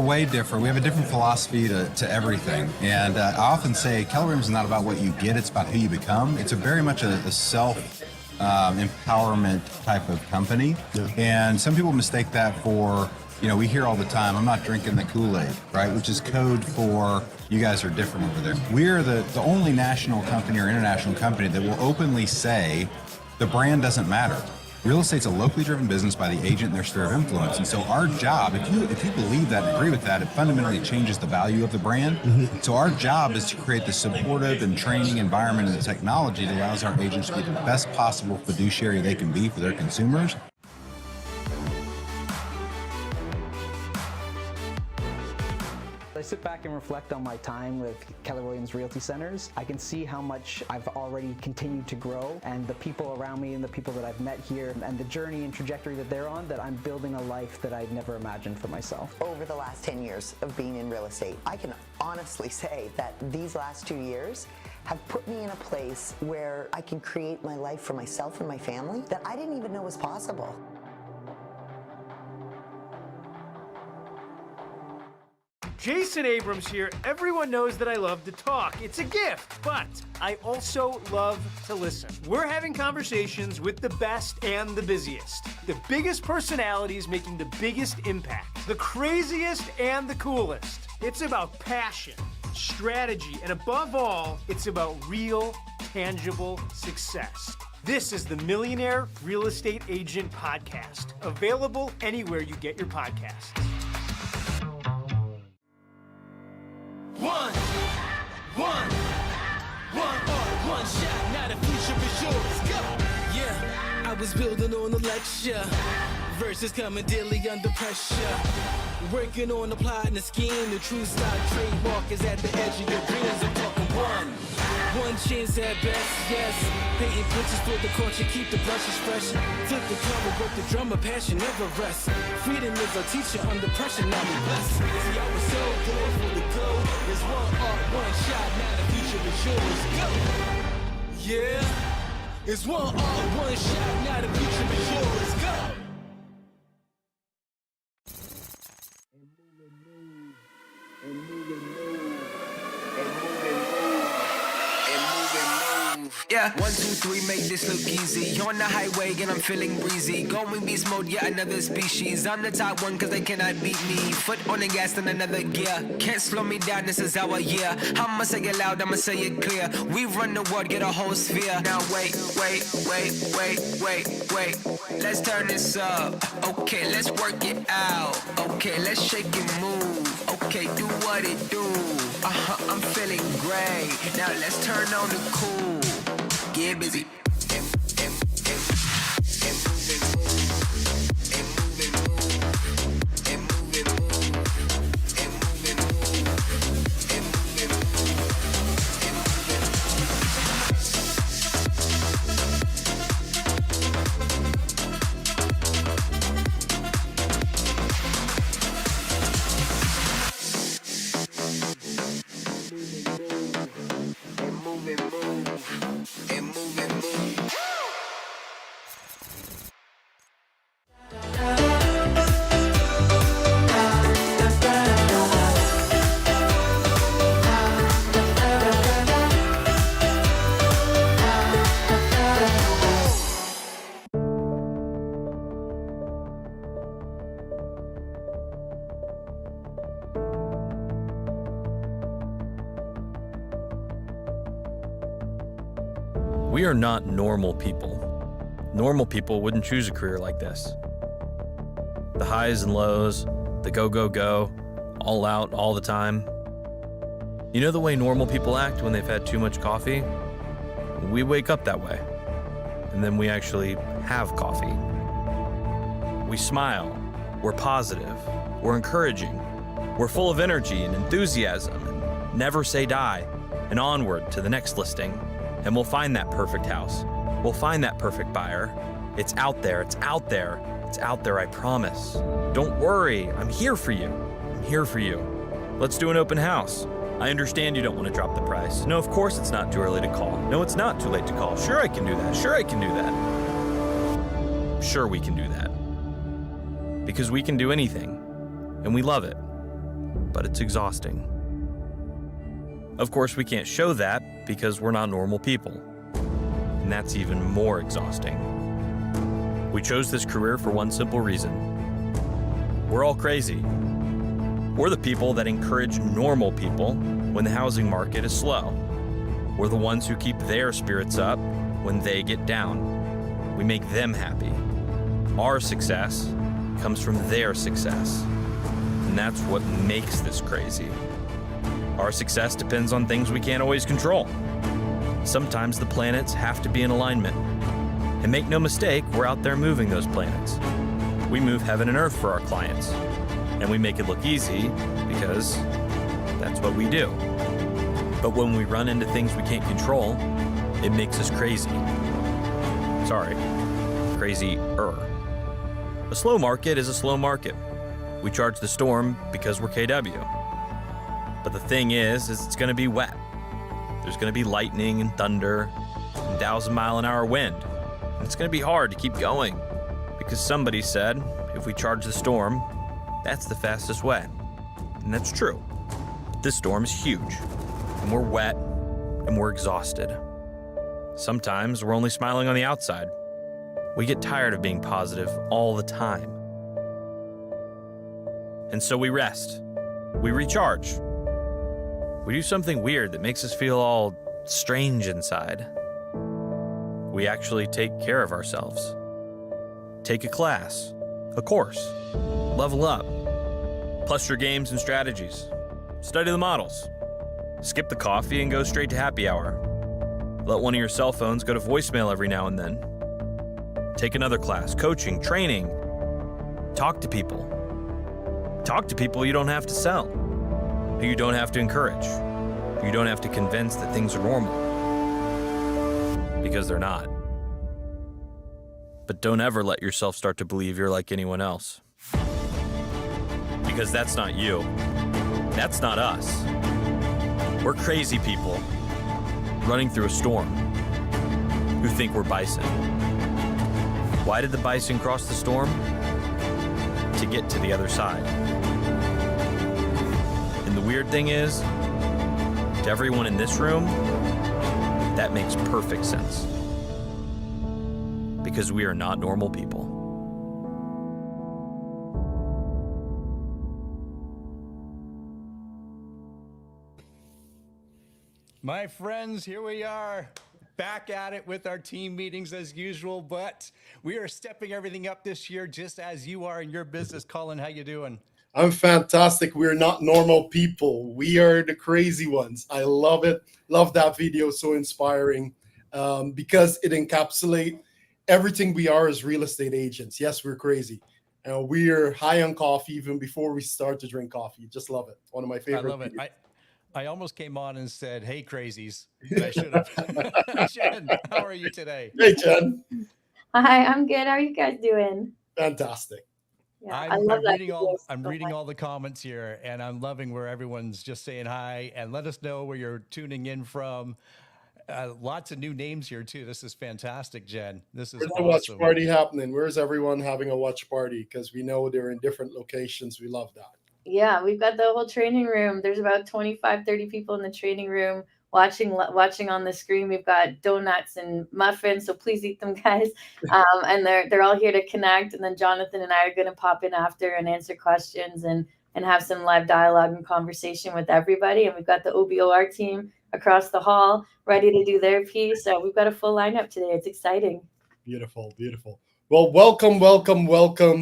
way different. We have a different philosophy to everything. And I often say Keller Williams is not about what you get, it's about who you become. It's very much a self empowerment type of company. Yeah. And some people mistake that for, we hear all the time, I'm not drinking the Kool-Aid, right? Which is code for you guys are different over there. We're the only national company or international company that will openly say the brand doesn't matter. Real estate's a locally driven business by the agent and their sphere of influence. And so our job, if you believe that and agree with that, it fundamentally changes the value of the brand. Mm-hmm. So our job is to create the supportive and training environment and the technology that allows our agents to be the best possible fiduciary they can be for their consumers. I sit back and reflect on my time with Keller Williams Realty Centers. I can see how much I've already continued to grow, and the people around me and the people that I've met here and the journey and trajectory that they're on, that I'm building a life that I'd never imagined for myself. Over the last 10 years of being in real estate, I can honestly say that these last 2 years have put me in a place where I can create my life for myself and my family that I didn't even know was possible. Jason Abrams here. Everyone knows that I love to talk. It's a gift, but I also love to listen. We're having conversations with the best and the busiest. The biggest personalities making the biggest impact. The craziest and the coolest. It's about passion, strategy, and above all, it's about real, tangible success. This is the Millionaire Real Estate Agent Podcast, available anywhere you get your podcasts. One shot, now the future is yours. Go! Yeah, I was building on the lecture. Verses coming daily under pressure. Working on the plot and the scheme. The true stock trademark is at the edge of your dreams. I'm talking one chance at best, yes. Painting pictures for the culture, keep the brushes fresh. Flip the cover, work the drummer, passion never rests. Freedom is a teacher under pressure, now we blessed. See, I was so good for the go. There's one art, one shot, now the future is yours. Go! Yeah, it's one art, one shot, now the future is yours. Go! Yeah, 1, 2, 3, make this look easy. On the highway and I'm feeling breezy. Going beast mode, yeah, another species. I'm the top one cause they cannot beat me. Foot on the gas in another gear. Can't slow me down, this is our year. I'ma say it loud, I'ma say it clear. We run the world, get a whole sphere. Now wait. Let's turn this up. Okay, let's work it out. Okay, let's shake and move. Okay, do what it do. I'm feeling great. Now let's turn on the cool. Get busy. We are not normal people. Normal people wouldn't choose a career like this. The highs and lows, the go, all out, all the time. You know the way normal people act when they've had too much coffee? We wake up that way, and then we actually have coffee. We smile, we're positive, we're encouraging, we're full of energy and enthusiasm, and never say die, and onward to the next listing. And we'll find that perfect house. We'll find that perfect buyer. It's out there, it's out there, it's out there, I promise. Don't worry, I'm here for you. I'm here for you. Let's do an open house. I understand you don't want to drop the price. No, of course it's not too early to call. No, it's not too late to call. Sure I can do that, sure I can do that. Sure we can do that. Because we can do anything, and we love it. but it's exhausting. Of course, we can't show that because we're not normal people. And that's even more exhausting. We chose this career for one simple reason. We're all crazy. We're the people that encourage normal people when the housing market is slow. We're the ones who keep their spirits up when they get down. We make them happy. Our success comes from their success. And that's what makes this crazy. Our success depends on things we can't always control. Sometimes the planets have to be in alignment. And make no mistake, we're out there moving those planets. We move heaven and earth for our clients. And we make it look easy because that's what we do. But when we run into things we can't control, it makes us crazy. Sorry, crazy-er. A slow market is a slow market. We charge the storm because we're KW. But the thing is it's gonna be wet. There's gonna be lightning and thunder and 1,000-mile-an-hour wind. And it's gonna be hard to keep going because somebody said if we charge the storm, that's the fastest way. And that's true. But this storm is huge, and we're wet, and we're exhausted. Sometimes we're only smiling on the outside. We get tired of being positive all the time. And so we rest. We recharge. We do something weird that makes us feel all strange inside. We actually take care of ourselves. Take a class, a course, level up, plus your games and strategies, study the models, skip the coffee and go straight to happy hour. Let one of your cell phones go to voicemail every now and then. Take another class, coaching, training. Talk to people. Talk to people you don't have to sell, who you don't have to encourage, who you don't have to convince that things are normal. Because they're not. But don't ever let yourself start to believe you're like anyone else. Because that's not you. That's not us. We're crazy people running through a storm who think we're bison. Why did the bison cross the storm? To get to the other side. And the weird thing is, to everyone in this room, that makes perfect sense. Because we are not normal people. My friends, here we are, back at it with our team meetings as usual, but we are stepping everything up this year just as you are in your business. Colin, how you doing? I'm fantastic. We're not normal people. We are the crazy ones. I love it. Love that video. So inspiring because it encapsulates everything we are as real estate agents. Yes, we're crazy. We are high on coffee even before we start to drink coffee. Just love it. One of my favorite. I love it. I almost came on and said, "Hey, crazies." I should have. Jen, how are you today? Hey, Jen. Hi, I'm good. How are you guys doing? Fantastic. Yeah, I'm reading all the comments here, and I'm loving where everyone's just saying hi and let us know where you're tuning in from. Lots of new names here too. This is fantastic, Jen. This is Where's awesome. the watch party happening? Where's everyone having a watch party? Because we know they're in different locations. We love that. Yeah, we've got the whole training room. There's about 25, 30 people in the training room watching on the screen. We've got donuts and muffins, so please eat them, guys. And they're all here to connect. And then Jonathan and I are going to pop in after and answer questions and have some live dialogue and conversation with everybody. And we've got the OBOR team across the hall ready to do their piece. So we've got a full lineup today. It's exciting. Beautiful, beautiful. Well, welcome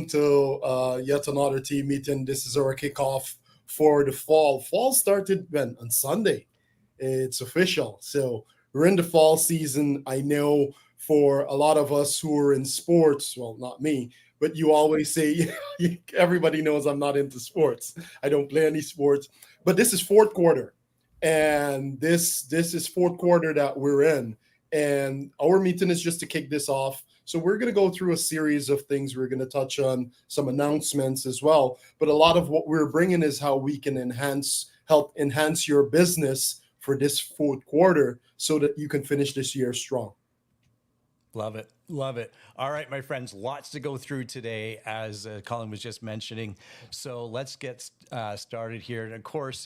to yet another team meeting. This is our kickoff for the fall. Fall started on Sunday. It's official. So we're in the fall season. I know for a lot of us who are in sports, well, not me, but you always say, everybody knows I'm not into sports. I don't play any sports. But this is fourth quarter. And this is fourth quarter that we're in. And our meeting is just to kick this off. So we're going to go through a series of things. We're going to touch on some announcements as well. But a lot of what we're bringing is how we can help enhance your business for this fourth quarter so that you can finish this year strong. Love it. Love it. All right, my friends, lots to go through today, as Colin was just mentioning. So let's get started here. And of course,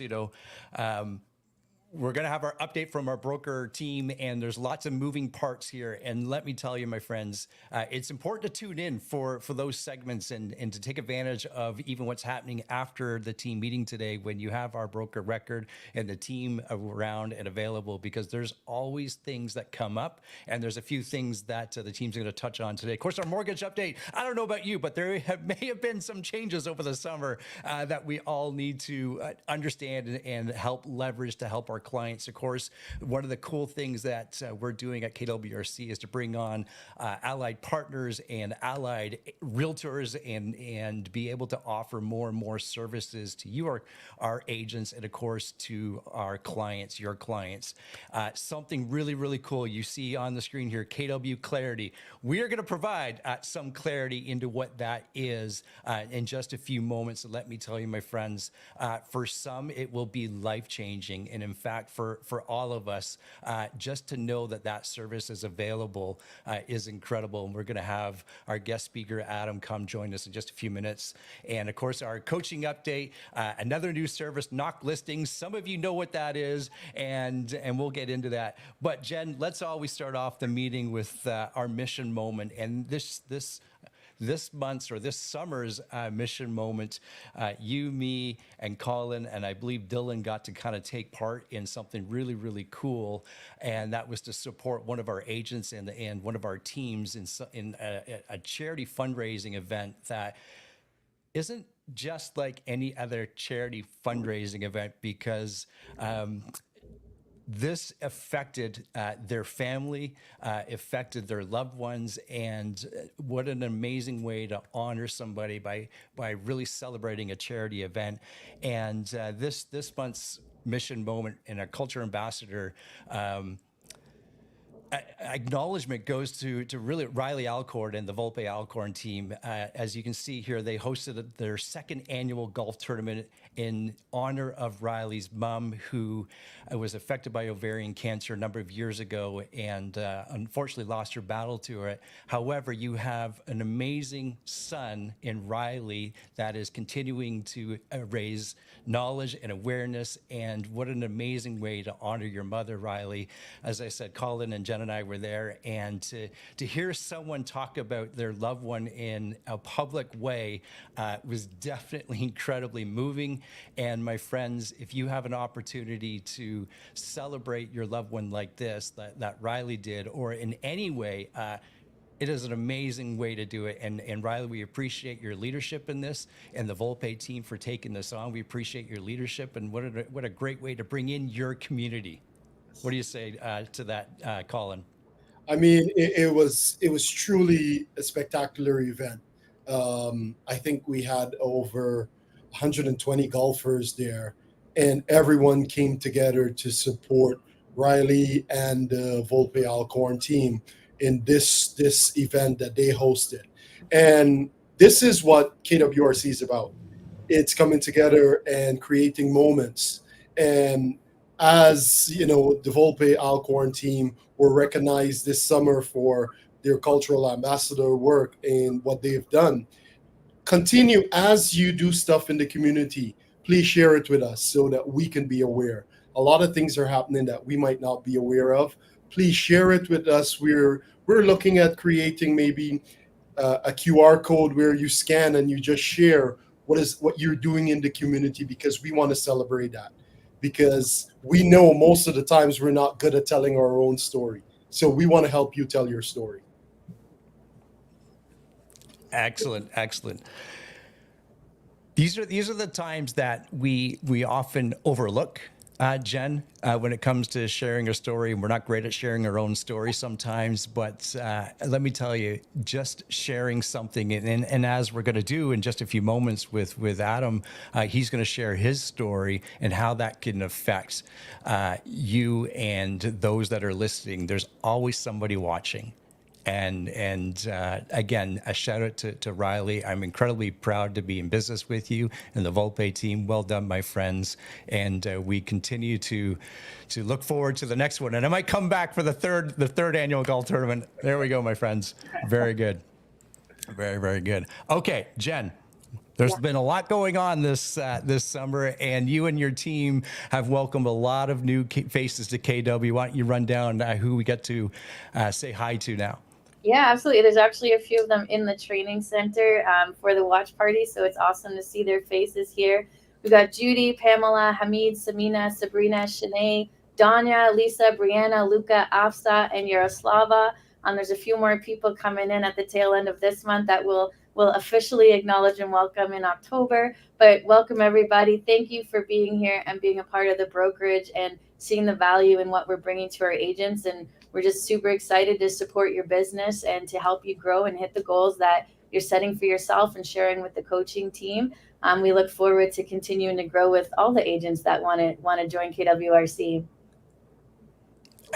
we're going to have our update from our broker team, and there's lots of moving parts here. And let me tell you, my friends, it's important to tune in for those segments and to take advantage of even what's happening after the team meeting today when you have our broker record and the team around and available, because there's always things that come up, and there's a few things that the team's going to touch on today. Of course, our mortgage update, I don't know about you, but there may have been some changes over the summer that we all need to understand and help leverage to help our clients. Of course, one of the cool things that we're doing at KWRC is to bring on allied partners and allied realtors and be able to offer more and more services to you, our agents, and of course to our clients, your clients. Something really, really cool you see on the screen here, KW Clarity. We are going to provide some clarity into what that is in just a few moments. So let me tell you, my friends, for some, it will be life-changing. And in fact, for all of us, just to know that service is available is incredible. And we're going to have our guest speaker, Adam, come join us in just a few minutes. And of course, our coaching update, another new service, Knock Listings. Some of you know what that is, and we'll get into that. But Jen, let's always start off the meeting with our mission moment. And this month's or this summer's mission moment, you, me, and Colin, and I believe Dylan got to kind of take part in something really, really cool. And that was to support one of our agents and one of our teams in a charity fundraising event that isn't just like any other charity fundraising event, because this affected their family, affected their loved ones, and what an amazing way to honor somebody by really celebrating a charity event. And this month's mission moment in a culture ambassador acknowledgement goes to really Riley Alcorn and the Volpe Alcorn team. As you can see here, they hosted their second annual golf tournament in honor of Riley's mom, who was affected by ovarian cancer a number of years ago and unfortunately lost her battle to it. However, you have an amazing son in Riley that is continuing to raise knowledge and awareness, and what an amazing way to honor your mother, Riley. As I said, Colin and Jen and I were there, and to hear someone talk about their loved one in a public way was definitely incredibly moving. And my friends, if you have an opportunity to celebrate your loved one like this, that Riley did, or in any way, it is an amazing way to do it. And Riley, we appreciate your leadership in this, and the Volpe team for taking this on. We appreciate your leadership, and what a great way to bring in your community. What do you say to that, Colin? I mean, it was truly a spectacular event. I think we had over 120 golfers there, and everyone came together to support Riley and the Volpe Alcorn team in this event that they hosted. And this is what KWRC is about. It's coming together and creating moments. And as you know, the Volpe Alcorn team were recognized this summer for their cultural ambassador work and what they've done. Continue as you do stuff in the community. Please share it with us so that we can be aware. A lot of things are happening that we might not be aware of. Please share it with us. We're looking at creating maybe a QR code where you scan and you just share what you're doing in the community, because we want to celebrate that. Because we know most of the times we're not good at telling our own story. So we want to help you tell your story. Excellent. These are the times that we often overlook, Jen, when it comes to sharing a story. We're not great at sharing our own story sometimes, but let me tell you, just sharing something, and as we're going to do in just a few moments with Adam, he's going to share his story and how that can affect you and those that are listening. There's always somebody watching. And again, a shout out to Riley. I'm incredibly proud to be in business with you and the Volpe team. Well done, my friends. And we continue to look forward to the next one. And I might come back for the third annual golf tournament. There we go, my friends. Very good. Very, very good. Okay, Jen. There's been a lot going on this summer, and you and your team have welcomed a lot of new faces to KW. Why don't you run down who we get to say hi to now? Yeah, absolutely. There's actually a few of them in the training center for the watch party, so it's awesome to see their faces here. We've got Judy, Pamela, Hamid, Samina, Sabrina, Shanae, Danya, Lisa, Brianna, Luca, Afsa, and Yaroslava. There's a few more people coming in at the tail end of this month that we'll officially acknowledge and welcome in October. But welcome, everybody. Thank you for being here and being a part of the brokerage and seeing the value in what we're bringing to our agents. And we're just super excited to support your business and to help you grow and hit the goals that you're setting for yourself and sharing with the coaching team. We look forward to continuing to grow with all the agents that want to join KWRC.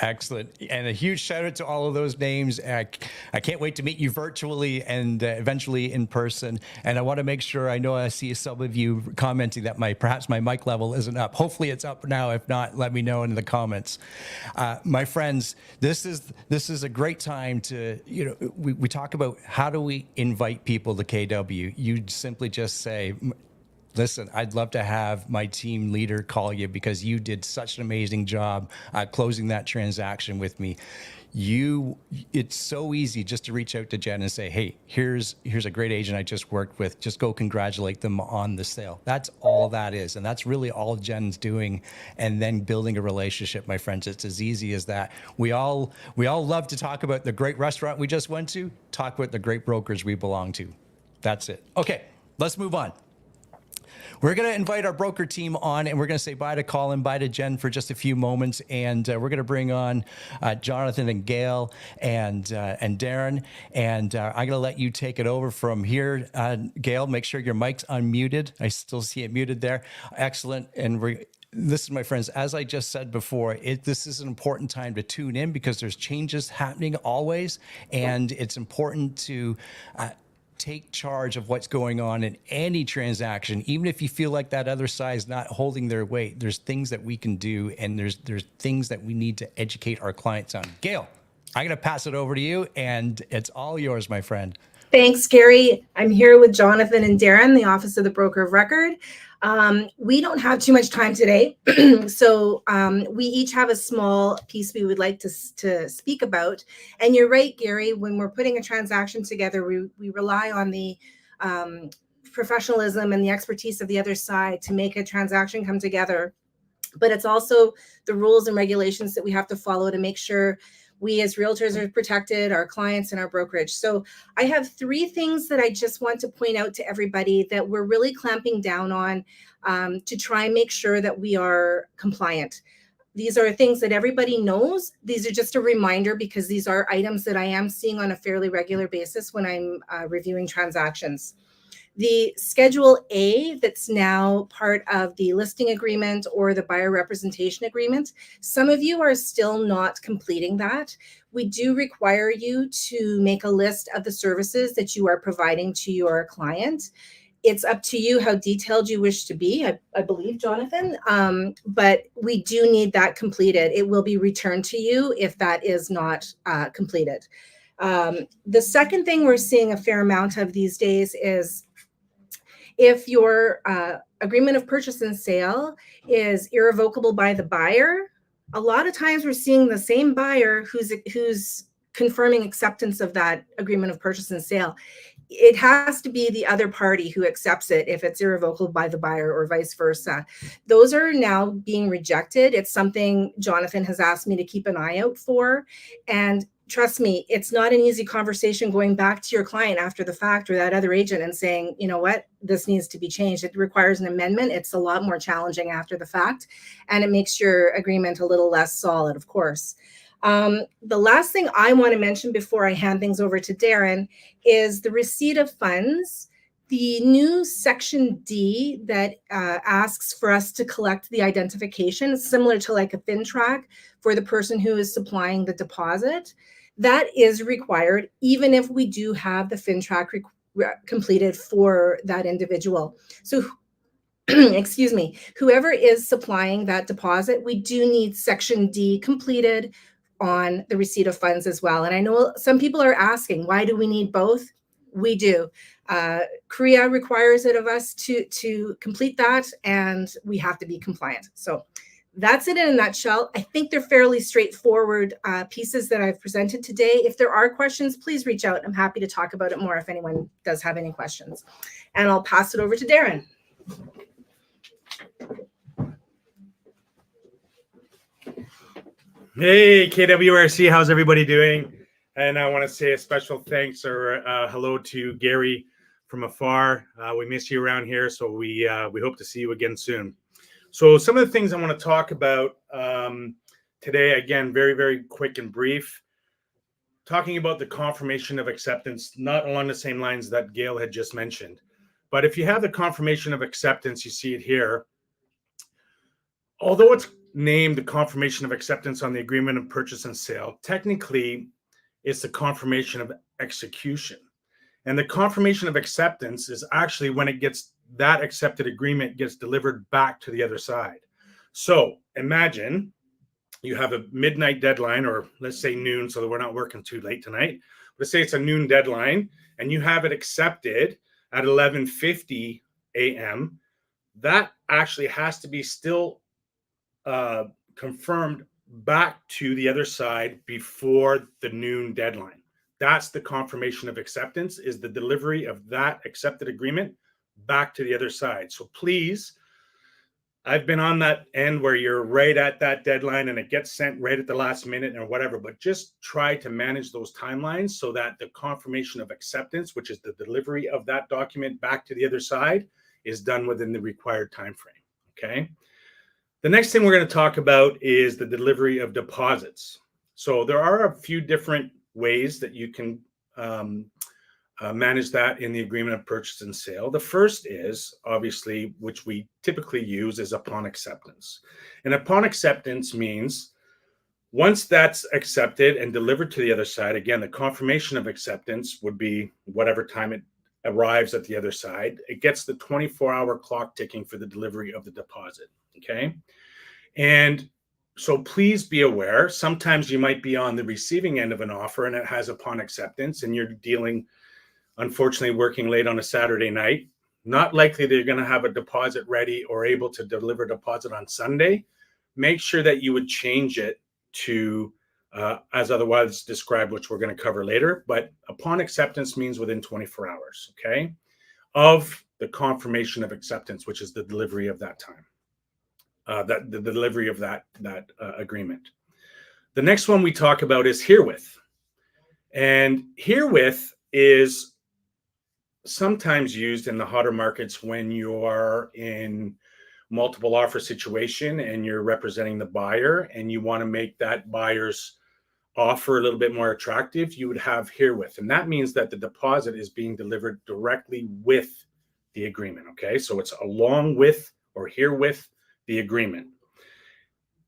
Excellent. And a huge shout out to all of those names. I can't wait to meet you virtually and eventually in person. And I want to make sure, I know I see some of you commenting that perhaps my mic level isn't up. Hopefully it's up now. If not, let me know in the comments. My friends, this is a great time to, we talk about how do we invite people to KW. You simply just say, listen, I'd love to have my team leader call you because you did such an amazing job closing that transaction with me. It's so easy just to reach out to Jen and say, hey, here's a great agent I just worked with. Just go congratulate them on the sale. That's all that is. And that's really all Jen's doing. And then building a relationship, my friends. It's as easy as that. We all love to talk about the great restaurant we just went to, talk about the great brokers we belong to. That's it. Okay, let's move on. We're going to invite our broker team on, and we're going to say bye to Colin, bye to Jen for just a few moments, and we're going to bring on Jonathan and Gail and Darren, and I'm going to let you take it over from here. Gail, make sure your mic's unmuted. I still see it muted there. Excellent. And listen, my friends, as I just said before, this is an important time to tune in because there's changes happening always, and it's important to take charge of what's going on in any transaction. Even if you feel like that other side is not holding their weight, there's things that we can do, and there's things that we need to educate our clients on. Gail, I'm going to pass it over to you, and it's all yours, my friend. Thanks, Gary. I'm here with Jonathan and Darren, the Office of the Broker of Record. We don't have too much time today, so we each have a small piece we would like to speak about. And you're right, Gary, when we're putting a transaction together, we rely on the professionalism and the expertise of the other side to make a transaction come together. But it's also the rules and regulations that we have to follow to make sure we as realtors are protected, our clients and our brokerage. So I have 3 things that I just want to point out to everybody that we're really clamping down on to try and make sure that we are compliant. These are things that everybody knows. These are just a reminder because these are items that I am seeing on a fairly regular basis when I'm reviewing transactions. The Schedule A that's now part of the listing agreement or the buyer representation agreement, some of you are still not completing that. We do require you to make a list of the services that you are providing to your client. It's up to you how detailed you wish to be, I believe, Jonathan, but we do need that completed. It will be returned to you if that is not completed. The second thing we're seeing a fair amount of these days is if your agreement of purchase and sale is irrevocable by the buyer, a lot of times we're seeing the same buyer who's confirming acceptance of that agreement of purchase and sale. It has to be the other party who accepts it if it's irrevocable by the buyer or vice versa. Those are now being rejected. It's something Jonathan has asked me to keep an eye out for. And trust me, it's not an easy conversation going back to your client after the fact or that other agent and saying, you know what, this needs to be changed. It requires an amendment. It's a lot more challenging after the fact, and it makes your agreement a little less solid, of course. The last thing I want to mention before I hand things over to Darren is the receipt of funds. The new Section D that asks for us to collect the identification, similar to like a FinTrack for the person who is supplying the deposit. That is required, even if we do have the FinTrack completed for that individual. So excuse me, whoever is supplying that deposit, we do need Section D completed on the receipt of funds as well. And I know some people are asking, why do we need both? We do. Korea requires it of us to complete that, and we have to be compliant. So that's it in a nutshell. I think they're fairly straightforward pieces that I've presented today. If there are questions, please reach out. I'm happy to talk about it more if anyone does have any questions. And I'll pass it over to Darren. Hey, KWRC, how's everybody doing? And I want to say a special thanks or hello to Gary from afar. We miss you around here, so we hope to see you again soon. So some of the things I want to talk about today, again, very, very quick and brief. Talking about the confirmation of acceptance, not along the same lines that Gail had just mentioned. But if you have the confirmation of acceptance, you see it here. Although it's named the confirmation of acceptance on the agreement of purchase and sale, technically it's the confirmation of execution. And the confirmation of acceptance is actually when it gets, that accepted agreement gets delivered back to the other side. So imagine you have a midnight deadline, or let's say noon, so that we're not working too late tonight. Let's say it's a noon deadline and you have it accepted at 11:50 a.m. That actually has to be still confirmed back to the other side before the noon deadline. That's the confirmation of acceptance, is the delivery of that accepted agreement back to the other side. So please, I've been on that end where you're right at that deadline and it gets sent right at the last minute or whatever, but just try to manage those timelines so that the confirmation of acceptance, which is the delivery of that document back to the other side, is done within the required time frame. Okay. The next thing we're going to talk about is the delivery of deposits. So there are a few different ways that you can manage that in the agreement of purchase and sale. The first is, obviously, which we typically use, is upon acceptance. And upon acceptance means once that's accepted and delivered to the other side, again, the confirmation of acceptance would be whatever time it arrives at the other side. It gets the 24-hour clock ticking for the delivery of the deposit. Okay. And so please be aware, sometimes you might be on the receiving end of an offer and it has upon acceptance and you're dealing, unfortunately, working late on a Saturday night. Not likely they're going to have a deposit ready or able to deliver deposit on Sunday. Make sure that you would change it to as otherwise described, which we're going to cover later. But upon acceptance means within 24 hours, okay, of the confirmation of acceptance, which is the delivery of that time. The delivery of that agreement. The next one we talk about is herewith. And herewith is sometimes used in the hotter markets when you are in multiple offer situation and you're representing the buyer and you want to make that buyer's offer a little bit more attractive. You would have herewith. And that means that the deposit is being delivered directly with the agreement. Okay. So it's along with or herewith the agreement.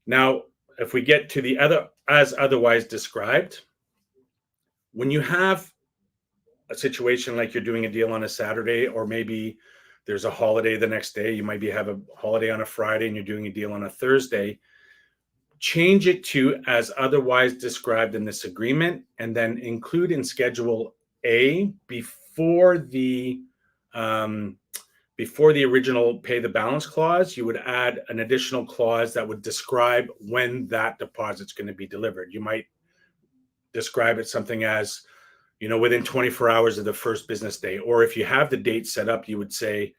Now, if we get to the other, as otherwise described, when you have a situation like you're doing a deal on a Saturday, or maybe there's a holiday the next day, you might have a holiday on a Friday and you're doing a deal on a Thursday, change it to as otherwise described in this agreement, and then include in Schedule A before the original pay the balance clause, you would add an additional clause that would describe when that deposit's going to be delivered. You might describe it something as, within 24 hours of the first business day. Or if you have the date set up, you would say,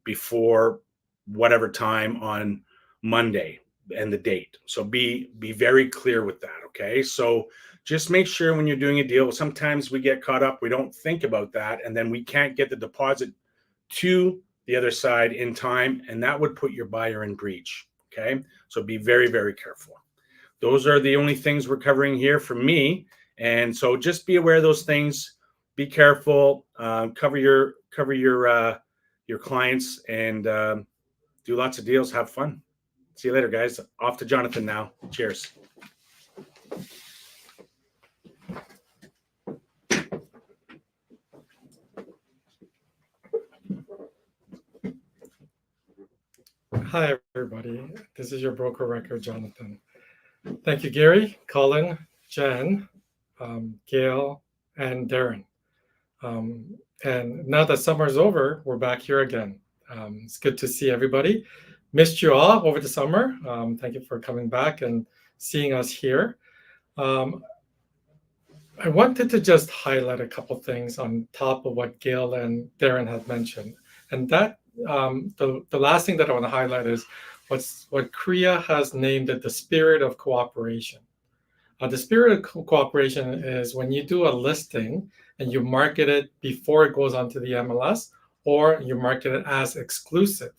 before whatever time on Monday and the date. So be very clear with that. Okay. So just make sure when you're doing a deal, sometimes we get caught up, we don't think about that, and then we can't get the deposit to the other side in time, and that would put your buyer in breach. Okay. So be very, very careful. Those are the only things we're covering here from me. And so just be aware of those things, be careful, cover your clients, and do lots of deals, have fun. See you later, guys. Off to Jonathan now. Cheers. Hi, everybody. This is your broker record, Jonathan. Thank you, Gary, Colin, Jen, Gail, and Darren. And now that summer's over, we're back here again. It's good to see everybody. Missed you all over the summer. Thank you for coming back and seeing us here. I wanted to just highlight a couple things on top of what Gail and Darren had mentioned. And that the last thing that I want to highlight is what Korea has named it the spirit of cooperation. The spirit of cooperation is when you do a listing and you market it before it goes onto the MLS, or you market it as exclusive.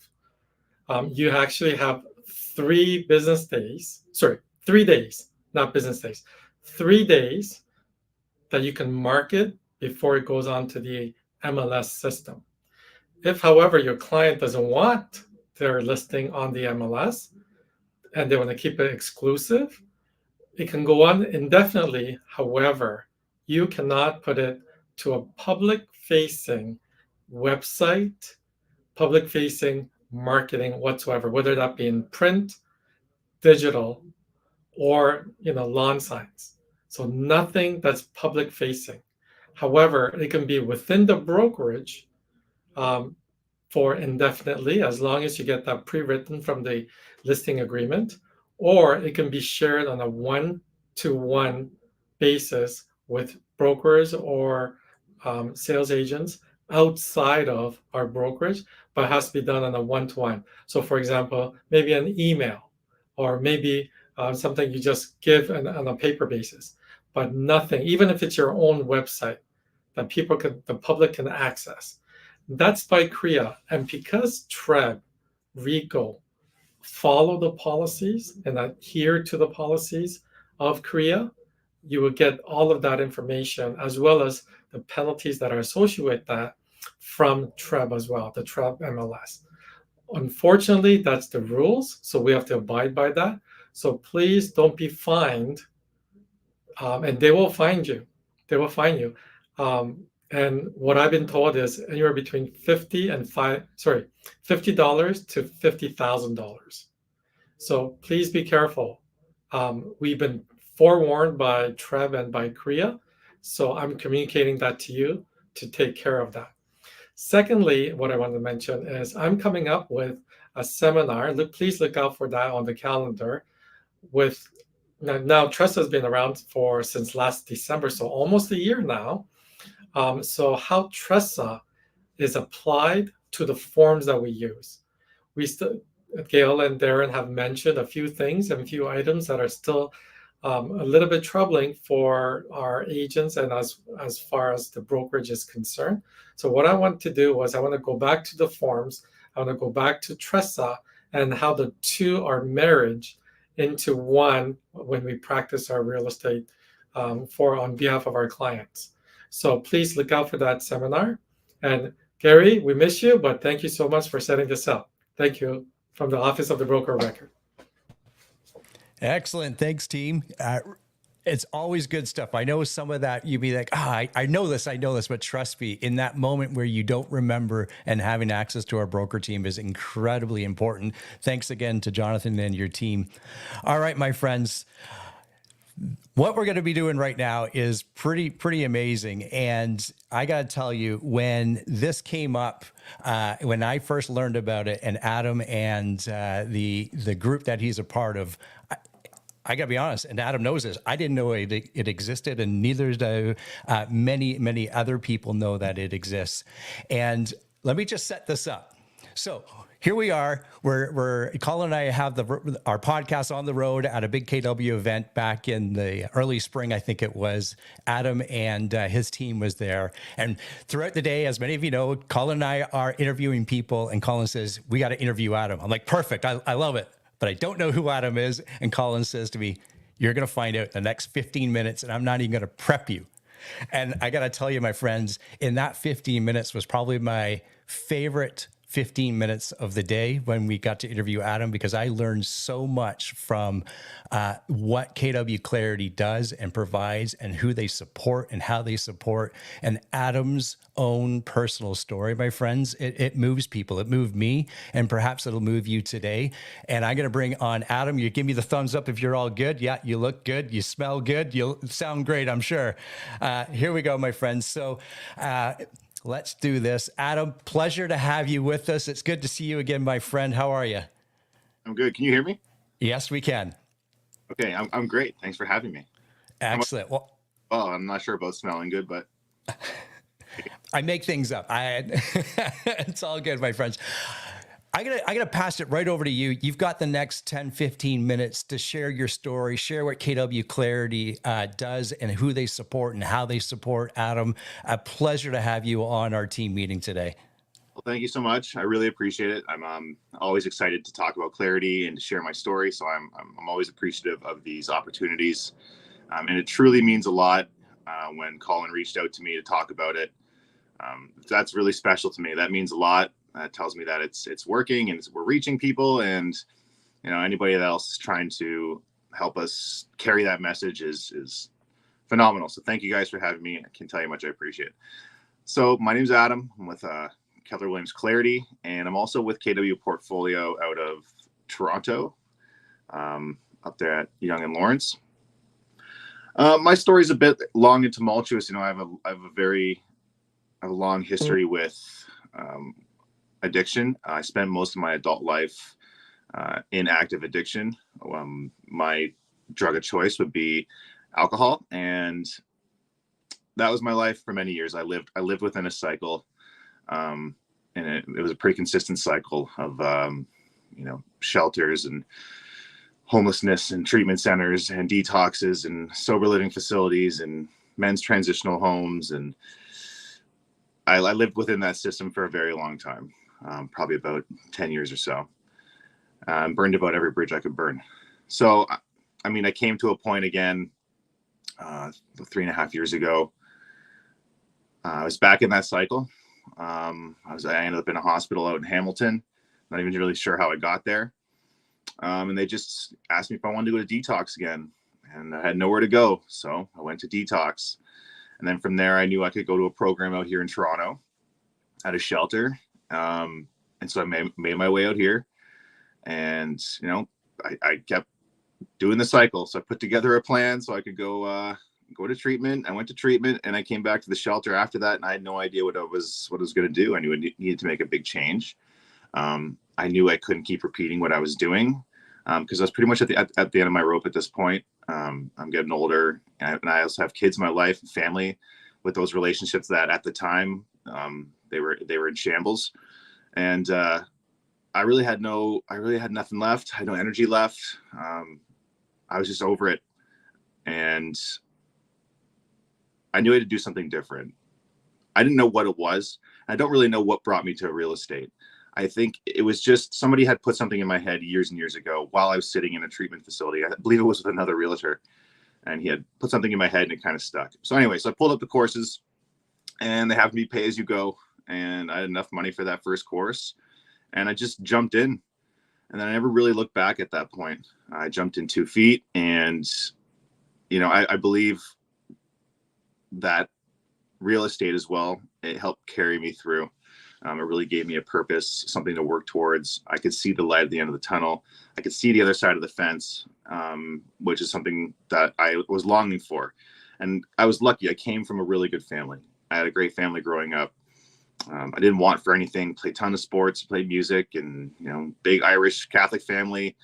You actually have 3 days, not business days, 3 days that you can market before it goes onto the MLS system. If, however, your client doesn't want their listing on the MLS and they want to keep it exclusive, it can go on indefinitely. However, you cannot put it to a public-facing website, public-facing marketing whatsoever, whether that be in print, digital, or lawn signs. So nothing that's public-facing. However, it can be within the brokerage for indefinitely, as long as you get that pre-written from the listing agreement, or it can be shared on a one-to-one basis with brokers or sales agents outside of our brokerage, but has to be done on a one-to-one. So for example, maybe an email, or maybe something you just give on a paper basis, but nothing, even if it's your own website that the public can access. That's by Korea. And because TREB, RICO, follow the policies and adhere to the policies of Korea, you will get all of that information, as well as the penalties that are associated with that from TREB as well, the TREB MLS. Unfortunately, that's the rules, so we have to abide by that. So please don't be fined, and they will find you. They will fine you. And what I've been told is anywhere between $50 to $50,000. So please be careful. We've been forewarned by TREB and by Korea, so I'm communicating that to you to take care of that. Secondly, what I want to mention is I'm coming up with a seminar. Please look out for that on the calendar. Now Trust has been around since last December, so almost a year now. So how TRESA is applied to the forms that we use. Gail and Darren have mentioned a few things and a few items that are still a little bit troubling for our agents and as far as the brokerage is concerned. So what I want to do was I want to go back to the forms. I want to go back to TRESA and how the two are married into one when we practice our real estate on behalf of our clients. So please look out for that seminar. And Gary, we miss you, but thank you so much for setting this up. Thank you from the Office of the Broker Record. Excellent. Thanks, team. It's always good stuff. I know some of that you'd be like, I know this, but trust me, in that moment where you don't remember, and having access to our broker team is incredibly important. Thanks again to Jonathan and your team. All right, my friends. What we're going to be doing right now is pretty amazing. And I got to tell you, when this came up, when I first learned about it, and Adam and the group that he's a part of, I got to be honest, and Adam knows this, I didn't know it existed, and neither do many other people know that it exists. And let me just set this up. So here we are. We're Colin and I have our podcast on the road at a big KW event back in the early spring, I think it was. Adam and his team was there. And throughout the day, as many of you know, Colin and I are interviewing people, and Colin says, we got to interview Adam. I'm like, perfect. I love it. But I don't know who Adam is. And Colin says to me, you're going to find out in the next 15 minutes, and I'm not even going to prep you. And I got to tell you, my friends, in that 15 minutes was probably my favorite 15 minutes of the day when we got to interview Adam, because I learned so much from what KW Clarity does and provides and who they support and how they support. And Adam's own personal story, my friends, it moves people. It moved me, and perhaps it'll move you today. And I'm going to bring on Adam. You give me the thumbs up if you're all good. Yeah, you look good. You smell good. You'll sound great, I'm sure. Here we go, my friends. So let's do this. Adam, pleasure to have you with us. It's good to see you again, my friend. How are you? I'm good. Can you hear me? Yes, we can. Okay, I'm great. Thanks for having me. Excellent. Well, I'm not sure about smelling good, but I make things up. It's all good, my friends. I gotta pass it right over to you. You've got the next 10, 15 minutes to share your story, share what KW Clarity does and who they support and how they support. Adam, a pleasure to have you on our team meeting today. well, thank you so much. I really appreciate it. I'm always excited to talk about Clarity and to share my story. So I'm always appreciative of these opportunities, and it truly means a lot when Colin reached out to me to talk about it. That's really special to me. That means a lot. That tells me that it's working and we're reaching people, and anybody else trying to help us carry that message is phenomenal. So thank you guys for having me. I can't tell you how much I appreciate it. So my name's Adam. I'm with Keller Williams Clarity, and I'm also with KW Portfolio out of Toronto, up there at Yonge and Lawrence. My story's a bit long and tumultuous. I have a long history with addiction. I spent most of my adult life in active addiction. My drug of choice would be alcohol, and that was my life for many years. I lived within a cycle, and it was a pretty consistent cycle of shelters and homelessness and treatment centers and detoxes and sober living facilities and men's transitional homes, and I lived within that system for a very long time. Probably about 10 years or so. Burned about every bridge I could burn. So, I came to a point again 3.5 years ago. I was back in that cycle. I ended up in a hospital out in Hamilton. Not even really sure how I got there. And they just asked me if I wanted to go to detox again. And I had nowhere to go. So I went to detox. And then from there, I knew I could go to a program out here in Toronto at a shelter. And so I made my way out here, and I kept doing the cycle. So I put together a plan so I could go to treatment. I went to treatment, and I came back to the shelter after that, and I had no idea what I was going to do. I knew I needed to make a big change. I knew I couldn't keep repeating what I was doing, because I was pretty much at the end of my rope at this point. I'm getting older, and I also have kids in my life and family with those relationships that at the time they were in shambles. And I really had nothing left. I had no energy left. I was just over it. And I knew I had to do something different. I didn't know what it was. I don't really know what brought me to real estate. I think it was just somebody had put something in my head years and years ago while I was sitting in a treatment facility. I believe it was with another realtor, and he had put something in my head and it kind of stuck. So anyway, so I pulled up the courses, and they have me pay as you go. And I had enough money for that first course, and I just jumped in, and then I never really looked back at that point. I jumped in 2 feet, and I believe that real estate as well, it helped carry me through. It really gave me a purpose, something to work towards. I could see the light at the end of the tunnel. I could see the other side of the fence, which is something that I was longing for. And I was lucky. I came from a really good family. I had a great family growing up. I didn't want for anything. Played a ton of sports, played music, and big Irish Catholic family.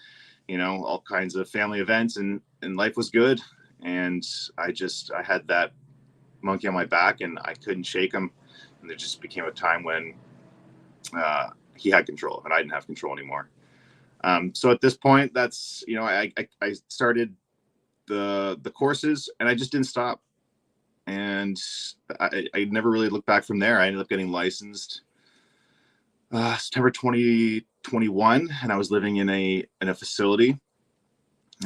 All kinds of family events, and life was good. And I had that monkey on my back, and I couldn't shake him. And there just became a time when he had control, and I didn't have control anymore. So at this point, that's I started the courses, and I just didn't stop. And I never really looked back from there. I ended up getting licensed September 2021, and I was living in a facility.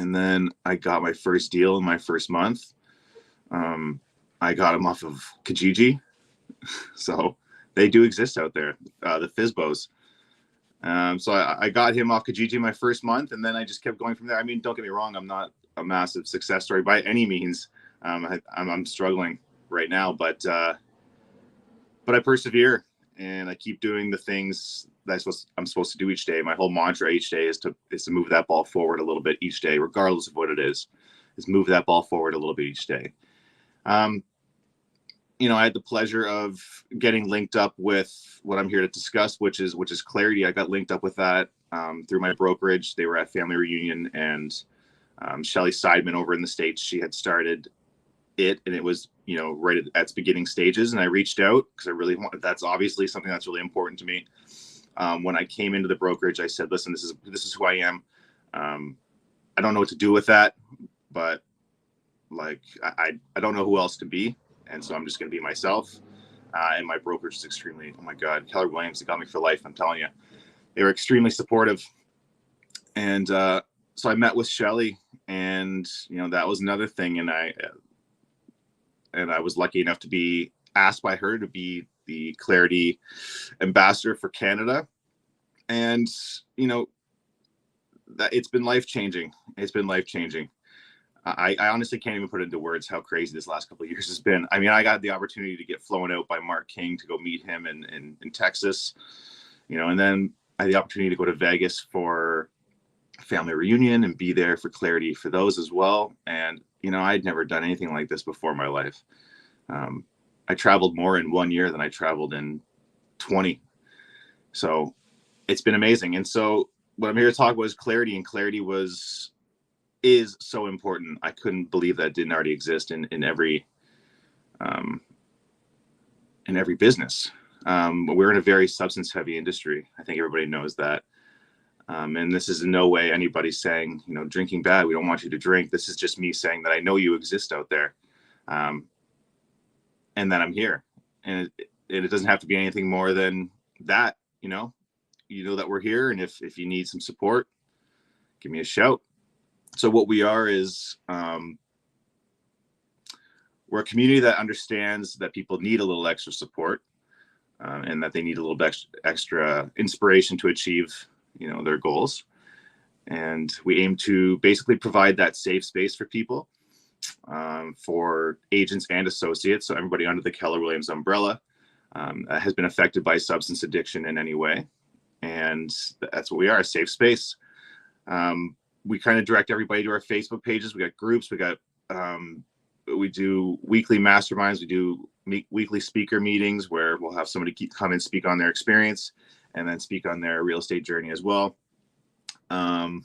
And then I got my first deal in my first month. I got them off of Kijiji. So they do exist out there, the FSBOs. So I got him off Kijiji my first month, and then I just kept going from there. I mean, don't get me wrong, I'm not a massive success story by any means. I'm struggling right now, but I persevere and I keep doing the things that I'm supposed to do each day. My whole mantra each day is to move that ball forward a little bit each day, regardless of what it is move that ball forward a little bit each day. I had the pleasure of getting linked up with what I'm here to discuss, which is Clarity. I got linked up with that through my brokerage. They were at family reunion, and Shelly Seidman over in the States, she had started it, and it was, right at its beginning stages. And I reached out because I really that's obviously something that's really important to me. When I came into the brokerage, I said, listen, this is who I am. I don't know what to do with that, but like, I don't know who else to be. And so I'm just going to be myself. And my brokerage is extremely, oh my God, Keller Williams, they got me for life. I'm telling you, they were extremely supportive. And so I met with Shelly, and, that was another thing. And I was lucky enough to be asked by her to be the Clarity ambassador for Canada. And, that it's been life-changing. It's been life-changing. I honestly can't even put into words how crazy this last couple of years has been. I mean, I got the opportunity to get flown out by Mark King to go meet him in Texas, and then I had the opportunity to go to Vegas for family reunion and be there for Clarity for those as well. And, I'd never done anything like this before in my life. I traveled more in 1 year than I traveled in 20. So it's been amazing. And so what I'm here to talk about is Clarity, and Clarity is so important. I couldn't believe that didn't already exist in every business. We're in a very substance heavy industry. I think everybody knows that. And this is in no way anybody saying, drinking bad. We don't want you to drink. This is just me saying that I know you exist out there. And that I'm here. And it doesn't have to be anything more than that. You know that we're here. And if you need some support, give me a shout. So what we are is we're a community that understands that people need a little extra support and that they need a little bit extra inspiration to achieve, their goals. And we aim to basically provide that safe space for people, for agents and associates. So everybody under the Keller Williams umbrella has been affected by substance addiction in any way. And that's what we are, a safe space. We kind of direct everybody to our Facebook pages. We got groups. We do weekly masterminds. We do weekly speaker meetings where we'll have somebody come and speak on their experience and then speak on their real estate journey as well. And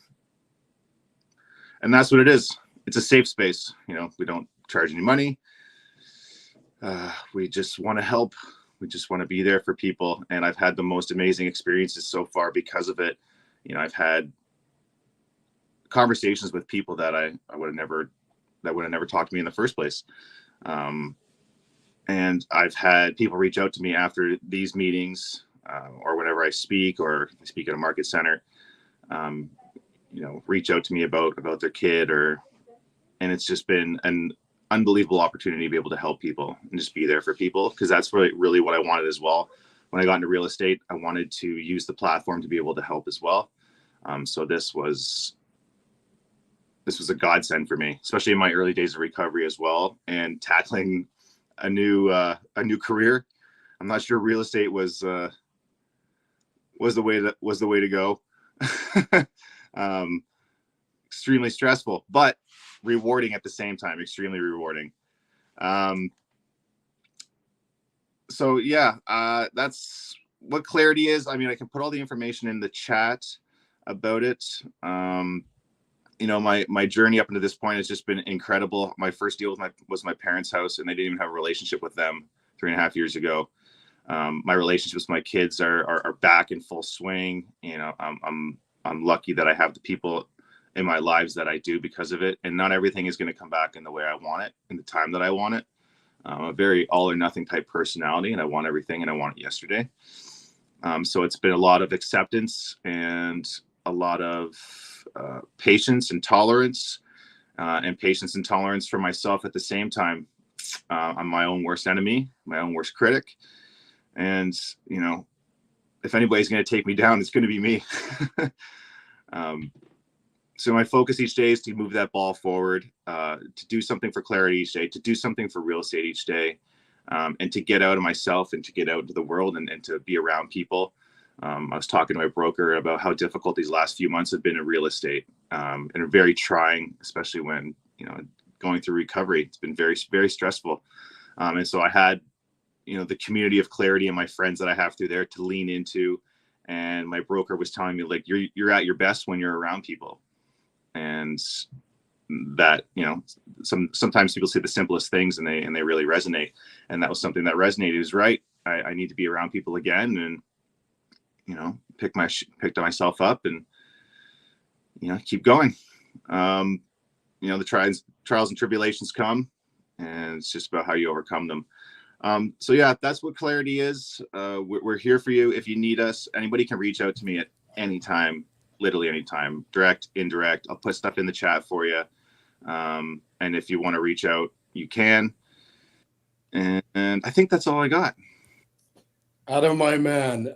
that's what it is. It's a safe space. We don't charge any money. We just want to help. We just want to be there for people. And I've had the most amazing experiences so far because of it. I've had conversations with people that I would have never talked to me in the first place. And I've had people reach out to me after these meetings or whenever I speak or speak at a market center, reach out to me about their kid and it's just been an unbelievable opportunity to be able to help people and just be there for people. Cause that's really what I wanted as well. When I got into real estate, I wanted to use the platform to be able to help as well. So this was a godsend for me, especially in my early days of recovery as well, and tackling a new career. I'm not sure real estate was the way to go. Extremely stressful, but rewarding at the same time. Extremely rewarding. So yeah, that's what Clarity is. I mean, I can put all the information in the chat about it. My journey up into this point has just been incredible. My first deal was my parents' house, and they didn't even have a relationship with them 3.5 years ago. My relationships with my kids are back in full swing. I'm lucky that I have the people in my lives that I do because of it. And not everything is going to come back in the way I want it, in the time that I want it. I'm a very all or nothing type personality, and I want everything and I want it yesterday. So it's been a lot of acceptance and a lot of patience and tolerance, for myself at the same time. I'm my own worst enemy, my own worst critic. And, if anybody's going to take me down, it's going to be me. So my focus each day is to move that ball forward, to do something for clarity each day, to do something for real estate each day, and to get out of myself and to get out into the world and to be around people. I was talking to my broker about how difficult these last few months have been in real estate, and very trying, especially when, going through recovery. It's been very, very stressful. And so I had, the community of clarity and my friends that I have through there to lean into. And my broker was telling me, like, you're at your best when you're around people. And that, sometimes people say the simplest things and they really resonate. And that was something that resonated. Is right. I need to be around people again and, picked myself up and, keep going. The trials and tribulations come, and it's just about how you overcome them. So yeah, that's what clarity is. We're here for you. If you need us, anybody can reach out to me at any time, literally anytime, direct, indirect. I'll put stuff in the chat for you. And if you want to reach out, you can. And I think that's all I got. Adam, my man,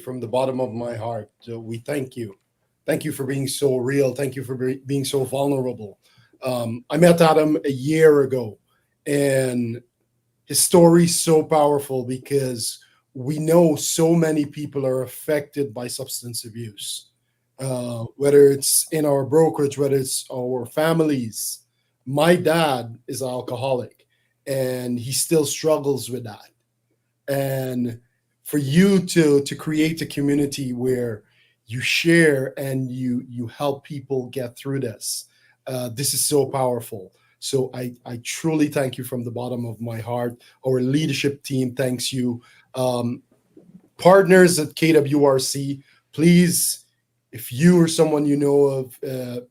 from the bottom of my heart, we thank you. Thank you for being so real. Thank you for being so vulnerable. I met Adam a year ago, and his story is so powerful because we know so many people are affected by substance abuse, whether it's in our brokerage, whether it's our families. My dad is an alcoholic, and he still struggles with that. And for you to create a community where you share and you help people get through this, this is so powerful. So I truly thank you from the bottom of my heart. Our leadership team thanks you. Partners at KWRC, please, if you or someone you know of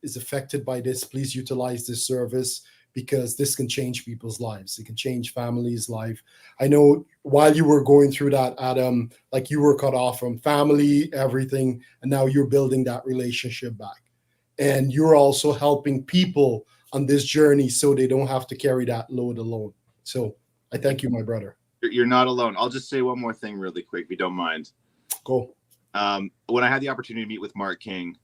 is affected by this, please utilize this service, because this can change people's lives. It can change families' life. I know while you were going through that, Adam, like, you were cut off from family, everything, and now you're building that relationship back. And you're also helping people on this journey so they don't have to carry that load alone. So I thank you, my brother. You're not alone. I'll just say one more thing really quick, if you don't mind. Go. When I had the opportunity to meet with Mark King,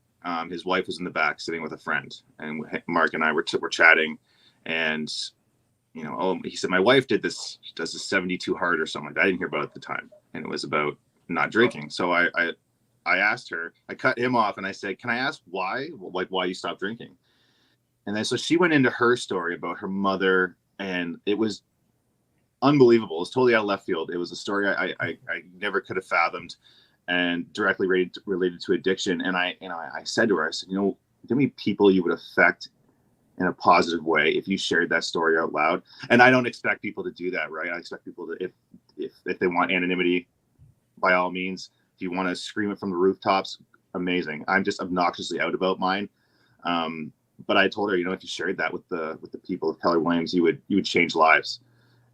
his wife was in the back sitting with a friend, and Mark and I were chatting. And, he said, my wife does this 72 hard or something like that. I didn't hear about it at the time. And it was about not drinking. So I asked her, I cut him off and I said, can I ask why you stopped drinking? And then, so she went into her story about her mother, and it was unbelievable. It was totally out of left field. It was a story I never could have fathomed, and directly related to addiction. And I said to her, I said, how many people you would affect in a positive way if you shared that story out loud. And I don't expect people to do that, right? I expect people to, if they want anonymity, by all means. If you want to scream it from the rooftops, amazing. I'm just obnoxiously out about mine. But I told her, if you shared that with the people of Keller Williams, you would change lives.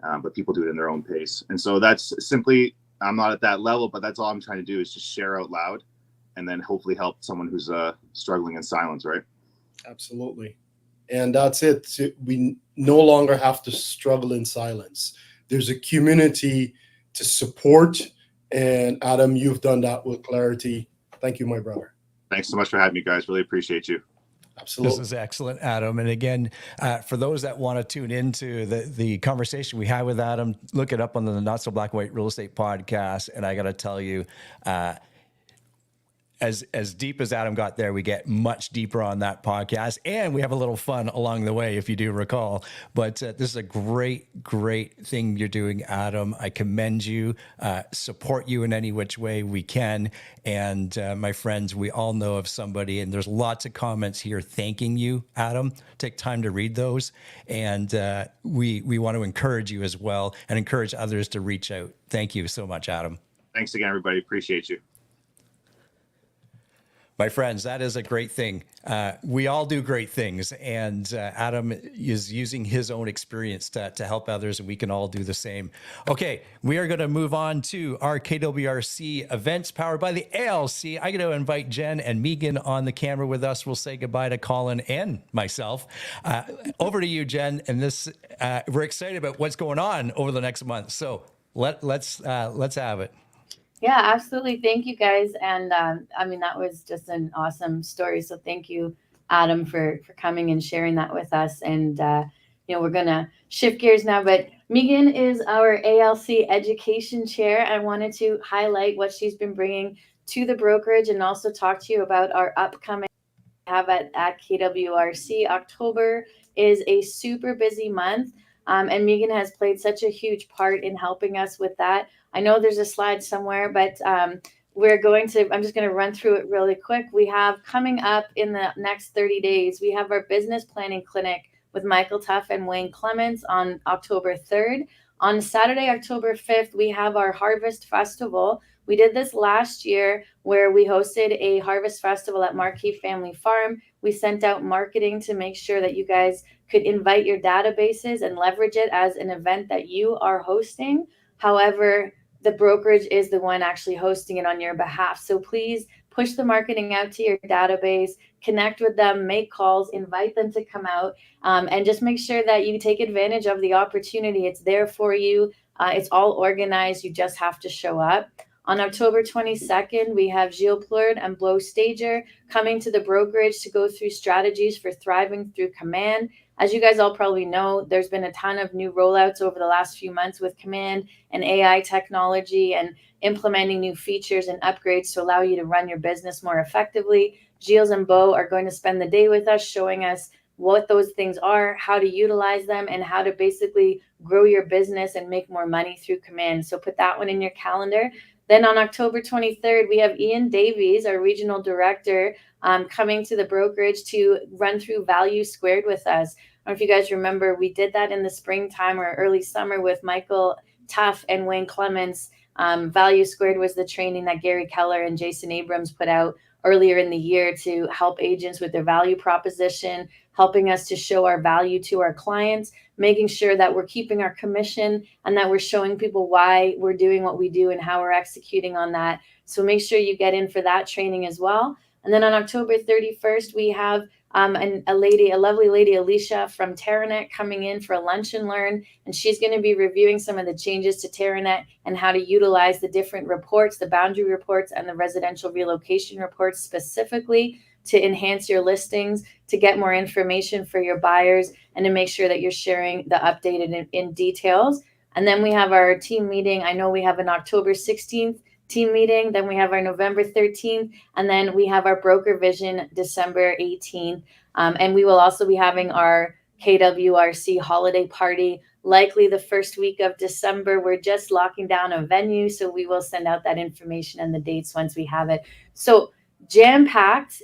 But people do it in their own pace. And so that's simply, I'm not at that level, but that's all I'm trying to do is just share out loud, and then hopefully help someone who's struggling in silence, right? Absolutely. And that's it. We no longer have to struggle in silence. There's a community to support. And Adam, you've done that with clarity. Thank you, my brother. Thanks so much for having me, guys. Really appreciate you. Absolutely. This is excellent, Adam. And again, for those that want to tune into the conversation we had with Adam, look it up on the Not So Black and White Real Estate podcast. And I got to tell you, as deep as Adam got there, we get much deeper on that podcast, and we have a little fun along the way, if you do recall. But this is a great thing you're doing, Adam. I commend you, support you in any which way we can. And my friends, we all know of somebody, and there's lots of comments here thanking you, Adam. Take time to read those. And we want to encourage you as well, and encourage others to reach out. Thank you so much, Adam. Thanks again, everybody. Appreciate you. My friends, that is a great thing. We all do great things, and Adam is using his own experience to help others, and we can all do the same. Okay, we are going to move on to our KWRC events powered by the ALC. I'm going to invite Jen and Megan on the camera with us. We'll say goodbye to Colin and myself. Over to you, Jen. And we're excited about what's going on over the next month. So let's have it. Yeah, absolutely. Thank you guys. And I mean, that was just an awesome story. So thank you, Adam, for coming and sharing that with us. And, we're going to shift gears now, but Megan is our ALC education chair. I wanted to highlight what she's been bringing to the brokerage and also talk to you about our upcoming have at KWRC. October is a super busy month. And Megan has played such a huge part in helping us with that. I know there's a slide somewhere, but I'm just going to run through it really quick. We have coming up in the next 30 days, we have our business planning clinic with Michael Tuff and Wayne Clements on October 3rd. On Saturday, October 5th, we have our Harvest Festival. We did this last year where we hosted a harvest festival at Marquee Family Farm. We sent out marketing to make sure that you guys could invite your databases and leverage it as an event that you are hosting. However, the brokerage is the one actually hosting it on your behalf. So please push the marketing out to your database, connect with them, make calls, invite them to come out, and just make sure that you take advantage of the opportunity. It's there for you. It's all organized. You just have to show up. On October 22nd, we have Gilles Plurd and Blow Stager coming to the brokerage to go through strategies for thriving through Command. As you guys all probably know, there's been a ton of new rollouts over the last few months with Command and AI technology and implementing new features and upgrades to allow you to run your business more effectively. Gilles and Bo are going to spend the day with us showing us what those things are, how to utilize them, and how to basically grow your business and make more money through Command. So put that one in your calendar. Then on October 23rd, we have Ian Davies, our regional director, coming to the brokerage to run through Value Squared with us. I don't know if you guys remember, we did that in the springtime or early summer with Michael Tuff and Wayne Clements. Value Squared was the training that Gary Keller and Jason Abrams put out earlier in the year to help agents with their value proposition, helping us to show our value to our clients, making sure that we're keeping our commission and that we're showing people why we're doing what we do and how we're executing on that. So make sure you get in for that training as well. And then on October 31st, we have a lovely lady, Alicia from Terranet, coming in for a lunch and learn. And she's going to be reviewing some of the changes to Terranet and how to utilize the different reports, the boundary reports and the residential relocation reports specifically to enhance your listings, to get more information for your buyers, and to make sure that you're sharing the updated in details. And then we have our team meeting. I know we have an October 16th team meeting. Then we have our November 13th. And then we have our Broker Vision December 18th. And we will also be having our KWRC holiday party, likely the first week of December. We're just locking down a venue, so we will send out that information and the dates once we have it. So jam-packed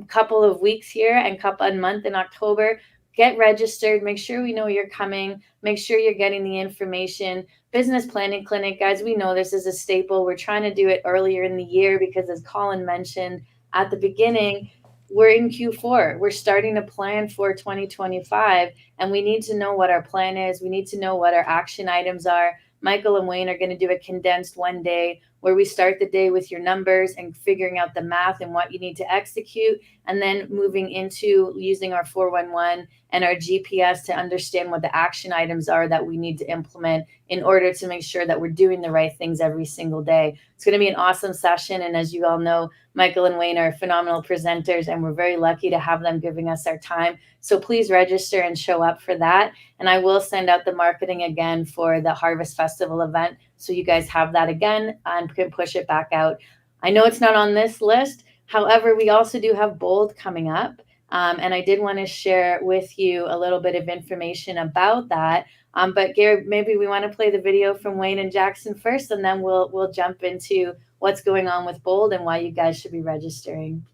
couple of weeks here and couple of month in October. Get registered. Make sure we know you're coming. Make sure you're getting the information. Business planning clinic, guys, we know this is a staple. We're trying to do it earlier in the year because, as Colin mentioned at the beginning, we're in Q4. We're starting to plan for 2025, and we need to know what our plan is. We need to know what our action items are. Michael and Wayne are going to do a condensed one day where we start the day with your numbers and figuring out the math and what you need to execute, and then moving into using our 411 and our GPS to understand what the action items are that we need to implement in order to make sure that we're doing the right things every single day. It's going to be an awesome session. And as you all know, Michael and Wayne are phenomenal presenters, and we're very lucky to have them giving us our time. So please register and show up for that. And I will send out the marketing again for the Harvest Festival event, so you guys have that again and can push it back out. I know it's not on this list. However, we also do have Bold coming up. And I did want to share with you a little bit of information about that. But Gary, maybe we want to play the video from Wayne and Jackson first, and then we'll jump into what's going on with Bold and why you guys should be registering.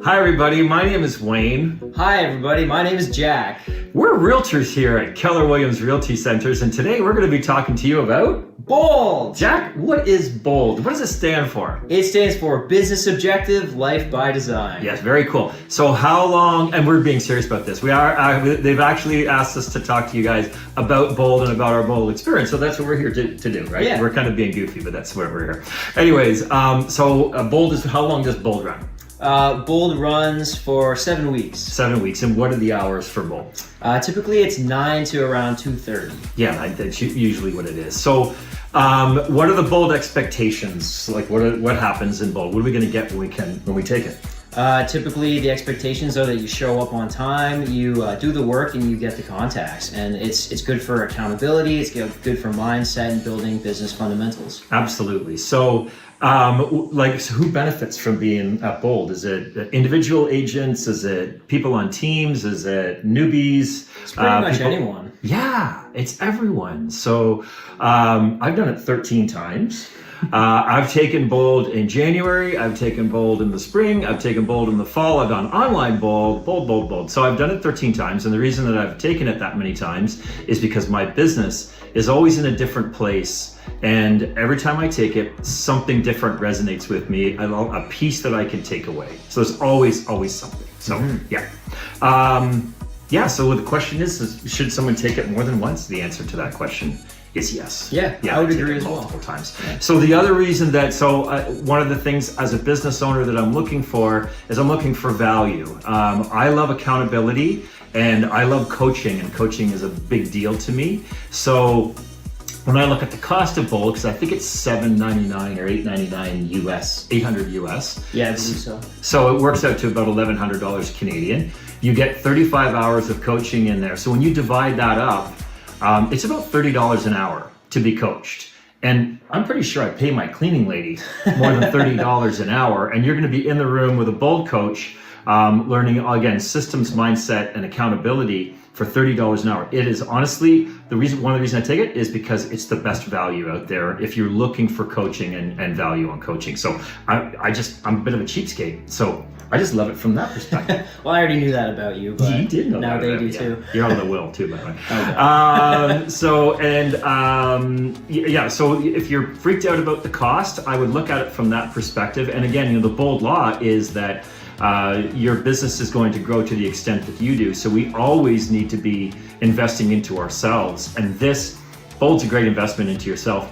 Hi everybody, my name is Wayne. Hi everybody, my name is Jack. We're realtors here at Keller Williams Realty Centers, and today we're going to be talking to you about Bold. Jack, what is Bold? What does it stand for? It stands for Business Objective, Life by Design. Yes, very cool. So how long, and we're being serious about this, they've actually asked us to talk to you guys about Bold and about our Bold experience, so that's what we're here to do, right? Yeah. We're kind of being goofy, but that's why we're here. Anyways, Bold is, how long does Bold run? Bold runs for 7 weeks. 7 weeks. And what are the hours for Bold? Typically it's 9 to around 2:30. Yeah, that's usually what it is. So what are the Bold expectations? Like what happens in Bold? What are we going to get when we take it? Typically the expectations are that you show up on time, you do the work, and you get the contacts. And it's good for accountability, it's good for mindset and building business fundamentals. Absolutely. So so who benefits from being at Bold? Is it individual agents? Is it people on teams? Is it newbies? It's pretty much anyone. Yeah, it's everyone. So I've done it 13 times. I've taken Bold in January, I've taken Bold in the spring, I've taken Bold in the fall, I've done online Bold. So I've done it 13 times. And the reason that I've taken it that many times is because my business is always in a different place. And every time I take it, something different resonates with me, a piece that I can take away. So there's always something. So so the question is should someone take it more than once? The answer to that question is yes. Yeah, I would agree as well. Multiple times. So the other reason that, one of the things as a business owner that I'm looking for is I'm looking for value. I love accountability and I love coaching, and coaching is a big deal to me. So when I look at the cost of Bold, because I think it's $7.99 or $8.99 US, $800 US. Yeah, I believe so. So it works out to about $1,100 Canadian. You get 35 hours of coaching in there. So when you divide that up, it's about $30 an hour to be coached. And I'm pretty sure I pay my cleaning lady more than $30 an hour. And you're going to be in the room with a Bold coach, learning, again, systems, mindset, and accountability for $30 an hour. It is honestly, one of the reasons I take it is because it's the best value out there if you're looking for coaching and value on coaching. So I'm a bit of a cheapskate. So I just love it from that perspective. Well, I already knew that about you, but you did know now that they do too. You're on the will too, by the way. Okay. So if you're freaked out about the cost, I would look at it from that perspective. And again, the Bold law is that your business is going to grow to the extent that you do. So we always need to be investing into ourselves. And Bold's a great investment into yourself.